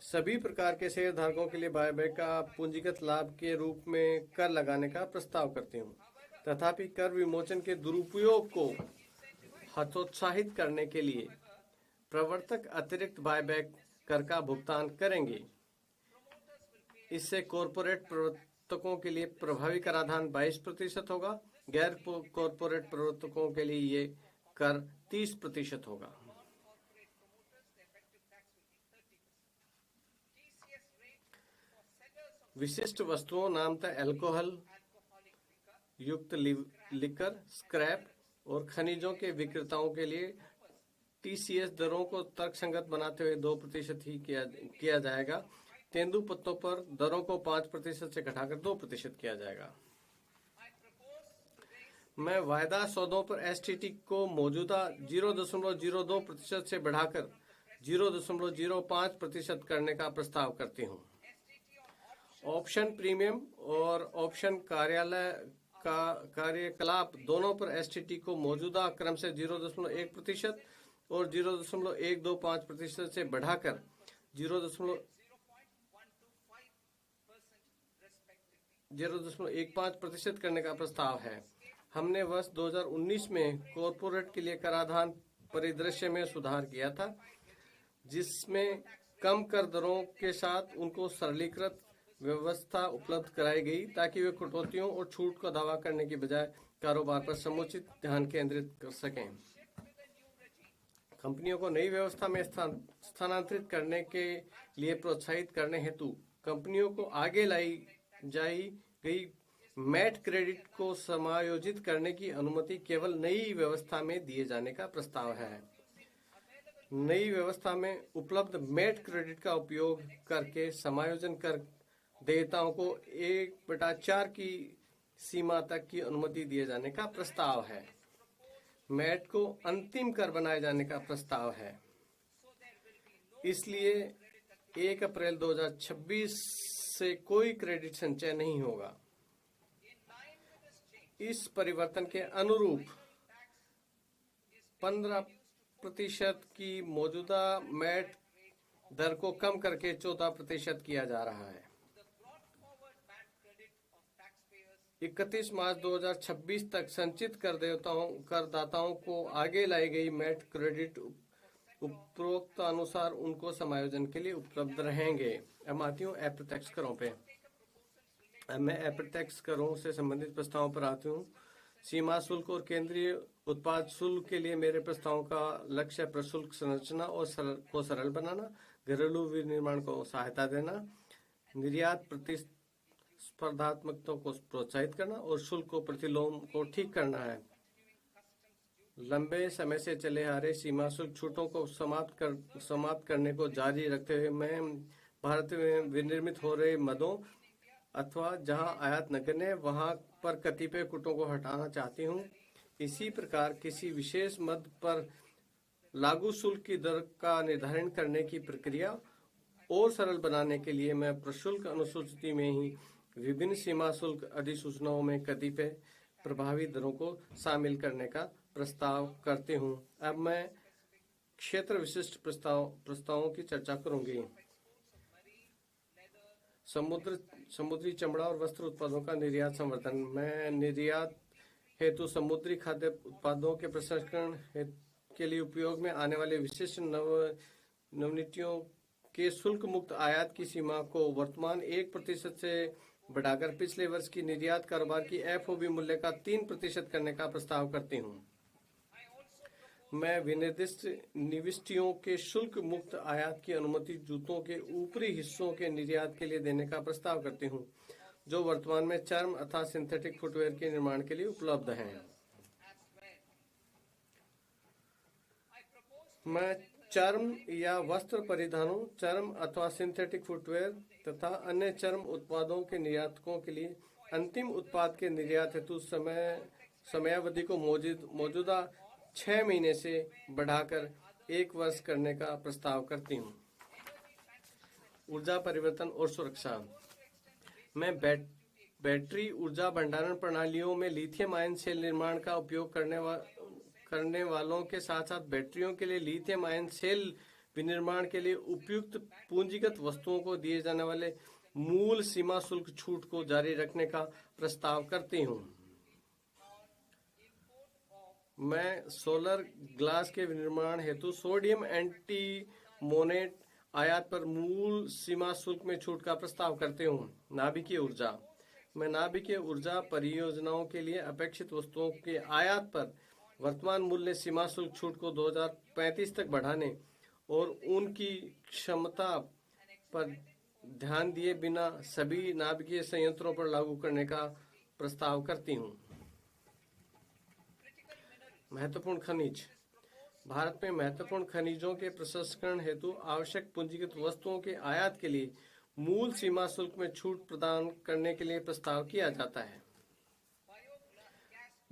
सभी प्रकार के शेयरधारकों के लिए बायबैक का पूंजीगत लाभ के रूप में कर लगाने का प्रस्ताव करती हूँ। तथापि कर विमोचन के दुरुपयोग को हतोत्साहित करने के लिए प्रवर्तक अतिरिक्त बायबैक कर का भुगतान करेंगे। इससे कॉरपोरेट प्रवर्तकों के लिए प्रभावी कराधान 22% होगा। गैर कॉरपोरेट प्रवर्तकों के लिए ये कर 30% होगा। विशिष्ट वस्तुओं नामतः अल्कोहल युक्त लिकर, स्क्रैप और खनिजों के विक्रेताओं के लिए टीसीएस दरों को तर्कसंगत बनाते हुए 2% ही किया जाएगा। तेंदुपत्तों पर दरों को 5% से घटाकर 2% किया जाएगा। मैं वायदा सौदों पर एसटीटी को मौजूदा 0.02% से बढ़ाकर 0.05% करने का प्रस्ताव करती हूँ। ऑप्शन प्रीमियम और ऑप्शन कार्यकलाप दोनों पर एसटीटी को मौजूदा क्रम से 0.1% और 0.125% से बढ़ाकर 0.15% करने का प्रस्ताव है। हमने वर्ष 2019 में कॉरपोरेट के लिए कराधान परिदृश्य में सुधार किया था, जिसमें कम कर दरों के साथ उनको सरलीकृत व्यवस्था उपलब्ध कराई गई ताकि वे कटौतियों और छूट का दावा करने की बजाय कारोबार पर समुचित ध्यान केंद्रित कर सकें। कंपनियों को नई व्यवस्था में स्थानांतरित करने के लिए प्रोत्साहित करने हेतु कंपनियों को आगे लाई जाई गई मैट क्रेडिट को समायोजित करने की अनुमति केवल नई व्यवस्था में दिए जाने का प्रस्ताव है। नई व्यवस्था में उपलब्ध मैट क्रेडिट का उपयोग करके समायोजन कर देयताओं को 1/4 की सीमा तक की अनुमति दिए जाने का प्रस्ताव है। मैट को अंतिम कर बनाए जाने का प्रस्ताव है। इसलिए 1 अप्रैल 2026 से कोई क्रेडिट संचय नहीं होगा। इस परिवर्तन के अनुरूप 15% की मौजूदा मैट दर को कम करके 14% किया जा रहा है। 31 मार्च 2026 तक संचित करदाताओं को आगे लाई गई मैट क्रेडिट उपरोक्त अनुसार उनको समायोजन के लिए उपलब्ध रहेंगे। अब आती हूँ अप्रत्यक्ष करों पे। मैं अप्रत्यक्ष करों से संबंधित प्रस्तावों पर आती हूँ। सीमा शुल्क और केंद्रीय उत्पाद शुल्क के लिए मेरे प्रस्तावों का लक्ष्य प्रशुल्क संरचना और सरल बनाना, घरेलू विनिर्माण को सहायता देना, निर्यात प्रतिस्पर्धात्मकता को प्रोत्साहित करना और शुल्क को प्रतिलोम को ठीक करना है। लंबे समय से चले आ रहे सीमा शुल्क छूटों को समाप्त करने को जारी रखते हुए मैं भारत में विनिर्मित हो रहे मदों अथवा जहां आयात नगण्य है वहां पर कतिपय कूटों को हटाना चाहती हूं। इसी प्रकार किसी विशेष मद पर लागू शुल्क की दर का निर्धारण करने की प्रक्रिया और सरल बनाने के लिए मैं प्रशुल्क अनुसूची में ही विभिन्न सीमा शुल्क अधिसूचनाओं में कतिपय प्रभावी दरों को शामिल करने का प्रस्ताव करती हूं। अब मैं क्षेत्र विशिष्ट प्रस्तावों की चर्चा करूंगी। समुद्री चमड़ा और वस्त्र उत्पादों का निर्यात संवर्धन। मैं निर्यात हेतु समुद्री खाद्य उत्पादों के प्रसंस्करण के लिए उपयोग में आने वाले विशिष्ट नवनीतियों के शुल्क मुक्त आयात की सीमा को वर्तमान 1% से बढ़ाकर पिछले वर्ष की निर्यात कारोबार की एफओबी मूल्य का 3% करने का प्रस्ताव करती हूँ। मैं विनिर्दिष्ट निविष्टियों के शुल्क मुक्त आयात की अनुमति जूतों के ऊपरी हिस्सों के निर्यात के लिए देने का प्रस्ताव करती हूँ, जो वर्तमान में चर्म अथवा सिंथेटिक फुटवेयर के निर्माण के लिए उपलब्ध हैं। मैं चर्म या वस्त्र परिधानों, चर्म अथवा सिंथेटिक फुटवेयर तथा अन्य चर्म उत्पादों के निर्यातकों के लिए अंतिम उत्पाद के निर्यात हेतु समयावधि को मौजूदा 6 महीने से बढ़ाकर 1 वर्ष करने का प्रस्ताव करती हूँ। ऊर्जा परिवर्तन और सुरक्षा। मैं बैटरी ऊर्जा भंडारण प्रणालियों में लिथियम आयन सेल निर्माण का उपयोग करने वालों के साथ साथ बैटरियों के लिए लिथियम आयन सेल विनिर्माण के लिए उपयुक्त पूंजीगत वस्तुओं को दिए जाने वाले मूल सीमा शुल्क छूट को जारी रखने का प्रस्ताव करती हूँ। मैं सोलर ग्लास के विनिर्माण हेतु सोडियम एंटीमोनेट आयात पर मूल सीमा शुल्क में छूट का प्रस्ताव करते हूँ। नाभिकीय ऊर्जा। मैं नाभिकीय ऊर्जा परियोजनाओं के लिए अपेक्षित वस्तुओं के आयात पर वर्तमान मूल्य सीमा शुल्क छूट को 2035 तक बढ़ाने और उनकी क्षमता पर ध्यान दिए बिना सभी नाभिकीय संयंत्रों पर लागू करने का प्रस्ताव करती हूँ। महत्वपूर्ण खनिज। भारत में महत्वपूर्ण खनिजों के प्रसंस्करण हेतु आवश्यक पूंजीगत वस्तुओं के आयात के लिए मूल सीमा शुल्क में छूट प्रदान करने के लिए प्रस्ताव किया जाता है।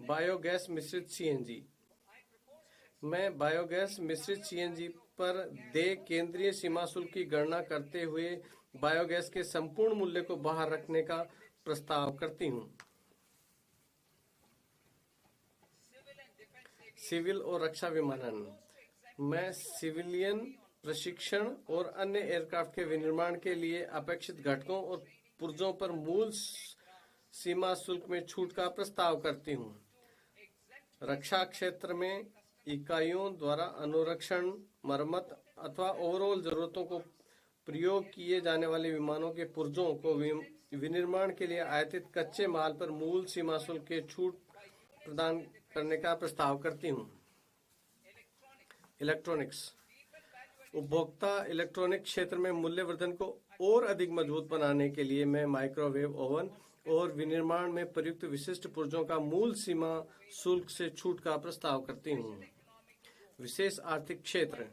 बायोगैस मिश्रित सीएनजी। मैं बायोगैस मिश्रित सीएनजी पर देय केंद्रीय सीमा शुल्क की गणना करते हुए बायोगैस के संपूर्ण मूल्य को बाहर रखने का प्रस्ताव करती हूँ। सिविल और रक्षा विमानन। मैं सिविलियन प्रशिक्षण और अन्य एयरक्राफ्ट के विनिर्माण के लिए अपेक्षित घटकों और पुर्जों पर मूल सीमा शुल्क में छूट का प्रस्ताव करती हूँ। रक्षा क्षेत्र में इकाइयों द्वारा अनुरक्षण, मरम्मत अथवा ओवरऑल जरूरतों को प्रयोग किए जाने वाले विमानों के पुर्जों को विनिर्माण के लिए आयातित कच्चे माल पर मूल सीमा शुल्क के छूट प्रदान करने का प्रस्ताव करती हूँ। इलेक्ट्रॉनिक्स। उपभोक्ता इलेक्ट्रॉनिक क्षेत्र में मूल्यवर्धन को और अधिक मजबूत बनाने के लिए मैं माइक्रोवेव ओवन और विनिर्माण में प्रयुक्त विशिष्ट पुर्जों का मूल सीमा शुल्क से छूट का प्रस्ताव करती हूँ। विशेष आर्थिक क्षेत्र।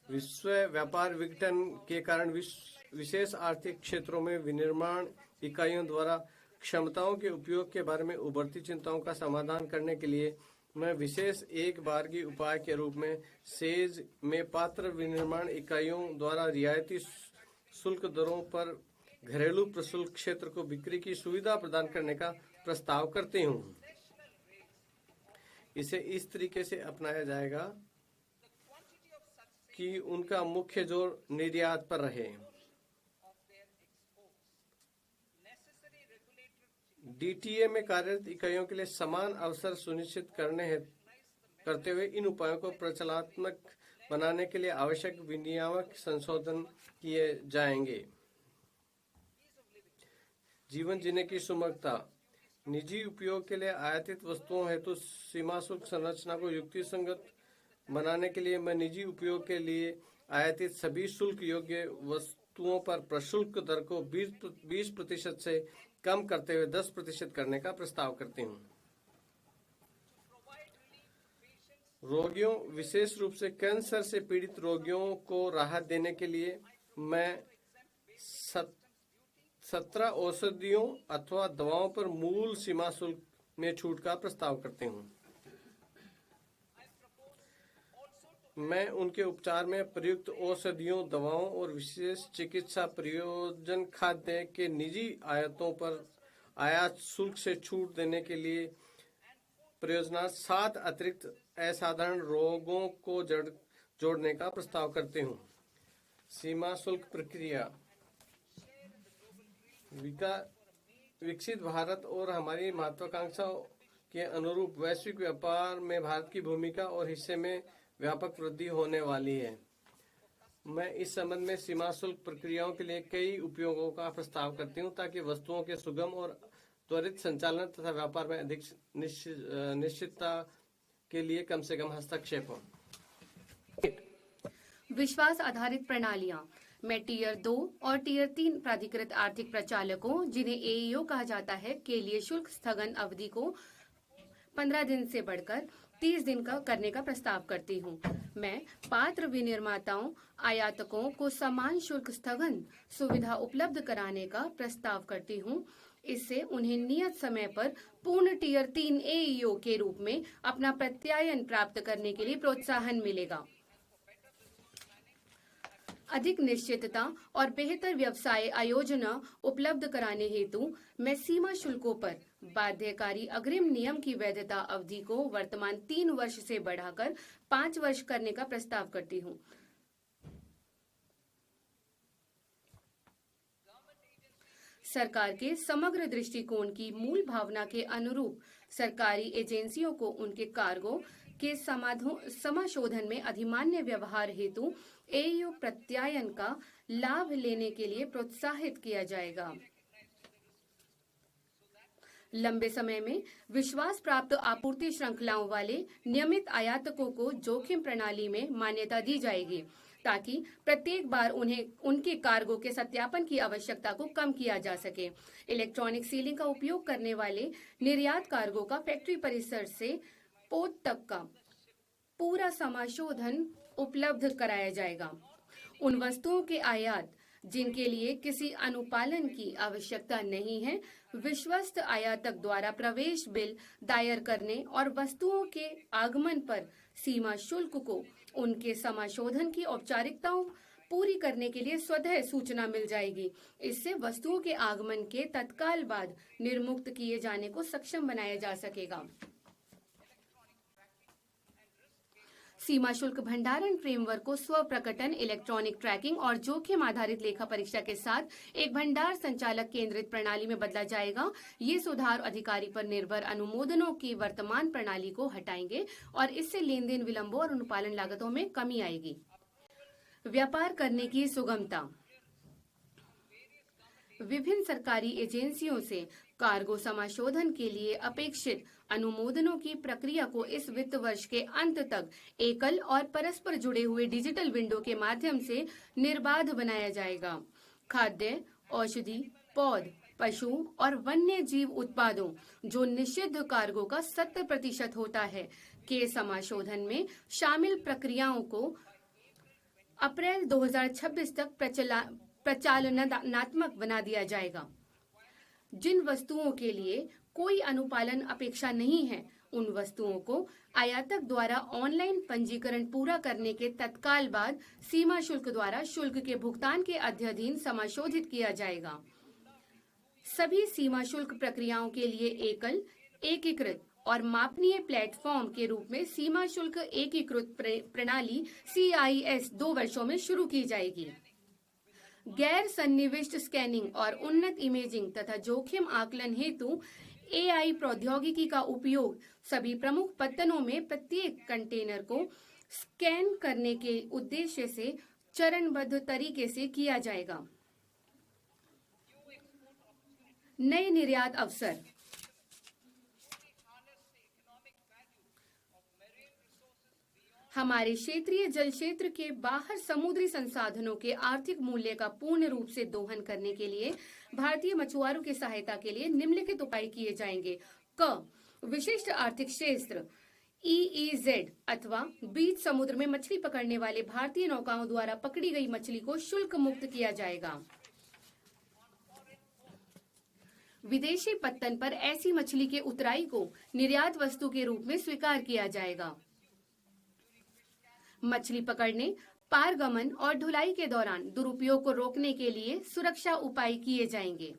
विश्व व्यापार विघटन के कारण विशेष आर्थिक क्षेत्रों में विनिर्माण इकाइयों द्वारा क्षमताओं के उपयोग के बारे में उभरती चिंताओं का समाधान करने के लिए मैं विशेष एक बारगी उपाय के रूप में सेज में पात्र विनिर्माण इकाइयों द्वारा रियायती शुल्क दरों पर घरेलू प्रशुल्क क्षेत्र को बिक्री की सुविधा प्रदान करने का प्रस्ताव करती हूँ। इसे इस तरीके से अपनाया जाएगा कि उनका मुख्य जोर निर्यात पर रहे। डीटीए में कार्यरत इकाइयों के लिए समान अवसर सुनिश्चित करते हुए इन उपायों को प्रचलात्मक बनाने के लिए आवश्यक विनियामक संशोधन किए जाएंगे। जीवन जीने की सुगमता। निजी उपयोग के लिए आयातित वस्तुओं हेतु सीमा शुल्क संरचना को युक्तिसंगत बनाने के लिए मैं निजी उपयोग के लिए आयातित सभी शुल्क योग्य वस्तुओं पर प्रशुल्क दर को 20% से कम करते हुए 10% करने का प्रस्ताव करती हूँ। रोगियों, विशेष रूप से कैंसर से पीड़ित रोगियों को राहत देने के लिए मैं 17 औषधियों अथवा दवाओं पर मूल सीमा शुल्क में छूट का प्रस्ताव करती हूँ। मैं उनके उपचार में प्रयुक्त औषधियों, दवाओं और विशेष चिकित्सा प्रयोजन खाद्य के निजी आयातों पर आयात शुल्क से छूट देने के लिए प्रयोजना 7 अतिरिक्त असाधारण रोगों को जोड़ने का प्रस्ताव करती हूँ। सीमा शुल्क प्रक्रिया। विकसित भारत और हमारी महत्वाकांक्षाओं के अनुरूप वैश्विक व्यापार में भारत की भूमिका और हिस्से में व्यापक वृद्धि होने वाली है। मैं इस संबंध में सीमा शुल्क प्रक्रियाओं के लिए कई उपयोगों का प्रस्ताव करती हूँ ताकि वस्तुओं के सुगम और त्वरित संचालन तथा व्यापार में अधिक निश्चितता के लिए कम से कम हस्तक्षेप हो। विश्वास आधारित प्रणालियां। मैं टीयर 2 और टीयर 3 प्राधिकृत आर्थिक प्रचालकों, जिन्हें एईओ कहा जाता है, के लिए शुल्क स्थगन अवधि को 15 दिन से बढ़कर 30 दिन का करने का प्रस्ताव करती हूँ। मैं पात्र विनिर्माताओं, आयातकों को समान शुल्क स्थगन सुविधा उपलब्ध कराने का प्रस्ताव करती हूँ। इससे उन्हें नियत समय पर पूर्ण टीयर 3 एईओ के रूप में अपना प्रत्यायन प्राप्त करने के लिए प्रोत्साहन मिलेगा। अधिक निश्चितता और बेहतर व्यवसाय आयोजना उपलब्ध कराने हेतु मैं सीमा शुल्कों पर बाध्यकारी अग्रिम नियम की वैधता अवधि को वर्तमान 3 वर्ष से बढ़ाकर 5 वर्ष करने का प्रस्ताव करती हूँ। सरकार के समग्र दृष्टिकोण की मूल भावना के अनुरूप सरकारी एजेंसियों को उनके कार्गो के समाशोधन में अधिमान्य व्यवहार हेतु एयू प्रत्यायन का लाभ लेने के लिए प्रोत्साहित किया जाएगा। लंबे समय में विश्वास प्राप्त आपूर्ति श्रृंखलाओं वाले नियमित आयातकों को जोखिम प्रणाली में मान्यता दी जाएगी ताकि प्रत्येक बार उन्हें उनके कार्गो के सत्यापन की आवश्यकता को कम किया जा सके। इलेक्ट्रॉनिक सीलिंग का उपयोग करने वाले निर्यात कार्गो का फैक्ट्री परिसर से पोर्ट तक का पूरा समाशोधन उपलब्ध कराया जाएगा। उन वस्तुओं के आयात जिनके लिए किसी अनुपालन की आवश्यकता नहीं है, विश्वस्त आयातक द्वारा प्रवेश बिल दायर करने और वस्तुओं के आगमन पर सीमा शुल्क को उनके समाशोधन की औपचारिकताओं पूरी करने के लिए स्वतः सूचना मिल जाएगी। इससे वस्तुओं के आगमन के तत्काल बाद निर्मुक्त किए जाने को सक्षम बनाया जा सकेगा। सीमा शुल्क भंडारण फ्रेमवर्क को स्व प्रकटन, इलेक्ट्रॉनिक ट्रैकिंग और जोखिम आधारित लेखा परीक्षा के साथ एक भंडार संचालक केंद्रित प्रणाली में बदला जाएगा। ये सुधार अधिकारी पर निर्भर अनुमोदनों की वर्तमान प्रणाली को हटाएंगे और इससे लेन देन विलंबों और अनुपालन लागतों में कमी आएगी। व्यापार करने की सुगमता। विभिन्न सरकारी एजेंसियों से कार्गो समाशोधन के लिए अपेक्षित अनुमोदनों की प्रक्रिया को इस वित्त वर्ष के अंत तक एकल और परस्पर जुड़े हुए डिजिटल विंडो के माध्यम से निर्बाध बनाया जाएगा। खाद्य, औषधि, पौध, पशु और वन्य जीव उत्पादों जो निषिद्ध कार्गो का 70% होता है के समाशोधन में शामिल प्रक्रियाओं को अप्रैल 2026 तक प्रचालनात्मक बना दिया जाएगा। जिन वस्तुओं के लिए कोई अनुपालन अपेक्षा नहीं है, उन वस्तुओं को आयातक द्वारा ऑनलाइन पंजीकरण पूरा करने के तत्काल बाद सीमा शुल्क द्वारा शुल्क के भुगतान के अध्ययन समाशोधित किया जाएगा। सभी सीमा शुल्क प्रक्रियाओं के लिए एकल, एकीकृत और मापनीय प्लेटफॉर्म के रूप में सीमा शुल्क एकीकृत प्रणाली CIS 2 वर्षों में शुरू की जाएगी। गैर सन्निविष्ट स्कैनिंग और उन्नत इमेजिंग तथा जोखिम आकलन हेतु AI प्रौद्योगिकी का उपयोग सभी प्रमुख पत्तनों में प्रत्येक कंटेनर को स्कैन करने के उद्देश्य से चरणबद्ध तरीके से किया जाएगा। नए निर्यात अवसर। हमारे क्षेत्रीय जल क्षेत्र के बाहर समुद्री संसाधनों के आर्थिक मूल्य का पूर्ण रूप से दोहन करने के लिए भारतीय मछुआरों की सहायता के लिए निम्नलिखित उपाय किए जाएंगे। क, विशिष्ट आर्थिक क्षेत्र EEZ अथवा बीच समुद्र में मछली पकड़ने वाले भारतीय नौकाओं द्वारा पकड़ी गई मछली को शुल्क मुक्त किया जाएगा। विदेशी पत्तन पर ऐसी मछली के उतराई को निर्यात वस्तु के रूप में स्वीकार किया जाएगा। मछली पकड़ने, पारगमन और ढुलाई के दौरान दुरुपयोग को रोकने के लिए सुरक्षा उपाय किए जाएंगे।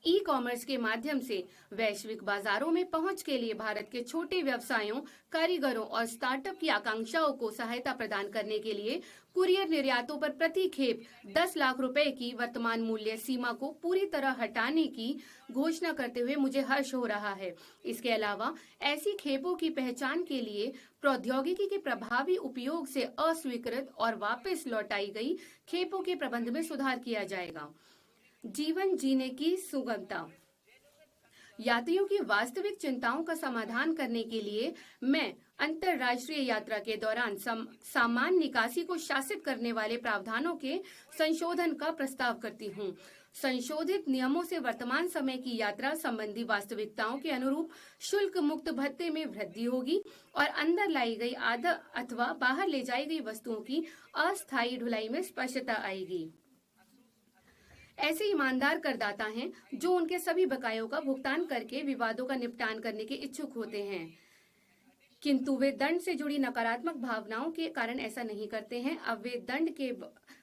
ई-कॉमर्स के माध्यम से वैश्विक बाजारों में पहुंच के लिए भारत के छोटे व्यवसायों, कारीगरों और स्टार्टअप की आकांक्षाओं को सहायता प्रदान करने के लिए कुरियर निर्यातों पर प्रति खेप 10 लाख रुपए की वर्तमान मूल्य सीमा को पूरी तरह हटाने की घोषणा करते हुए मुझे हर्ष हो रहा है। इसके अलावा ऐसी खेपों की पहचान के लिए प्रौद्योगिकी के प्रभावी उपयोग से अस्वीकृत और वापस लौटाई गई खेपों के प्रबंध में सुधार किया जाएगा। जीवन जीने की सुगमता। यात्रियों की वास्तविक चिंताओं का समाधान करने के लिए मैं अंतर्राष्ट्रीय यात्रा के दौरान सामान निकासी को शासित करने वाले प्रावधानों के संशोधन का प्रस्ताव करती हूँ। संशोधित नियमों से वर्तमान समय की यात्रा संबंधी वास्तविकताओं के अनुरूप शुल्क मुक्त भत्ते में वृद्धि होगी और अंदर लाई गई आधा अथवा बाहर ले जाई गई वस्तुओं की अस्थायी ढुलाई में स्पष्टता आएगी। ऐसे ईमानदार करदाता हैं जो उनके सभी बकायों का भुगतान करके विवादों का निपटान करने के इच्छुक होते हैं। किंतु वे दंड से जुड़ी नकारात्मक भावनाओं के कारण ऐसा नहीं करते हैं। अब वे दंड के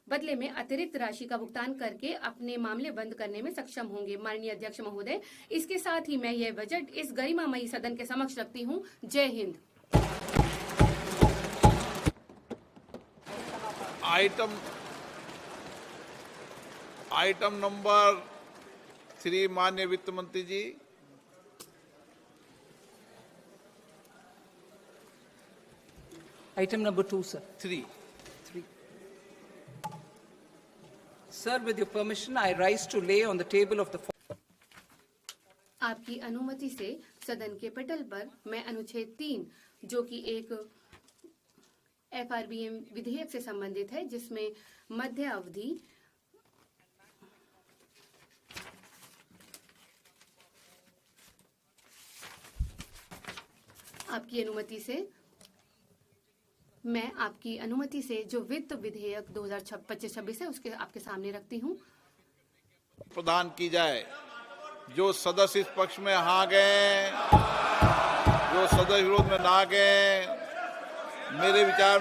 बदले में अतिरिक्त राशि का भुगतान करके अपने मामले बंद करने में सक्षम होंगे। माननीय अध्यक्ष महोदय, इसके साथ ही मैं यह बजट इस गरिमामयी सदन के समक्ष रखती हूँ। जय हिंद। आइटम नंबर 3, माननीय वित्त मंत्री जी। Item number 2, sir. 3। Sir, with your permission, I rise to lay on the table of the आपकी अनुमति से सदन के पटल पर मैं अनुच्छेद 3, जो कि एक FRBM विधेयक से संबंधित है, जिसमें मध्य अवधि आपकी अनुमति से जो वित्त विधेयक 2025-26 है, उसके आपके सामने रखती हूँ। प्रदान की जाए। जो सदस्य इस पक्ष में हाँ गए, जो सदस्य विरोध में ना गए, मेरे विचार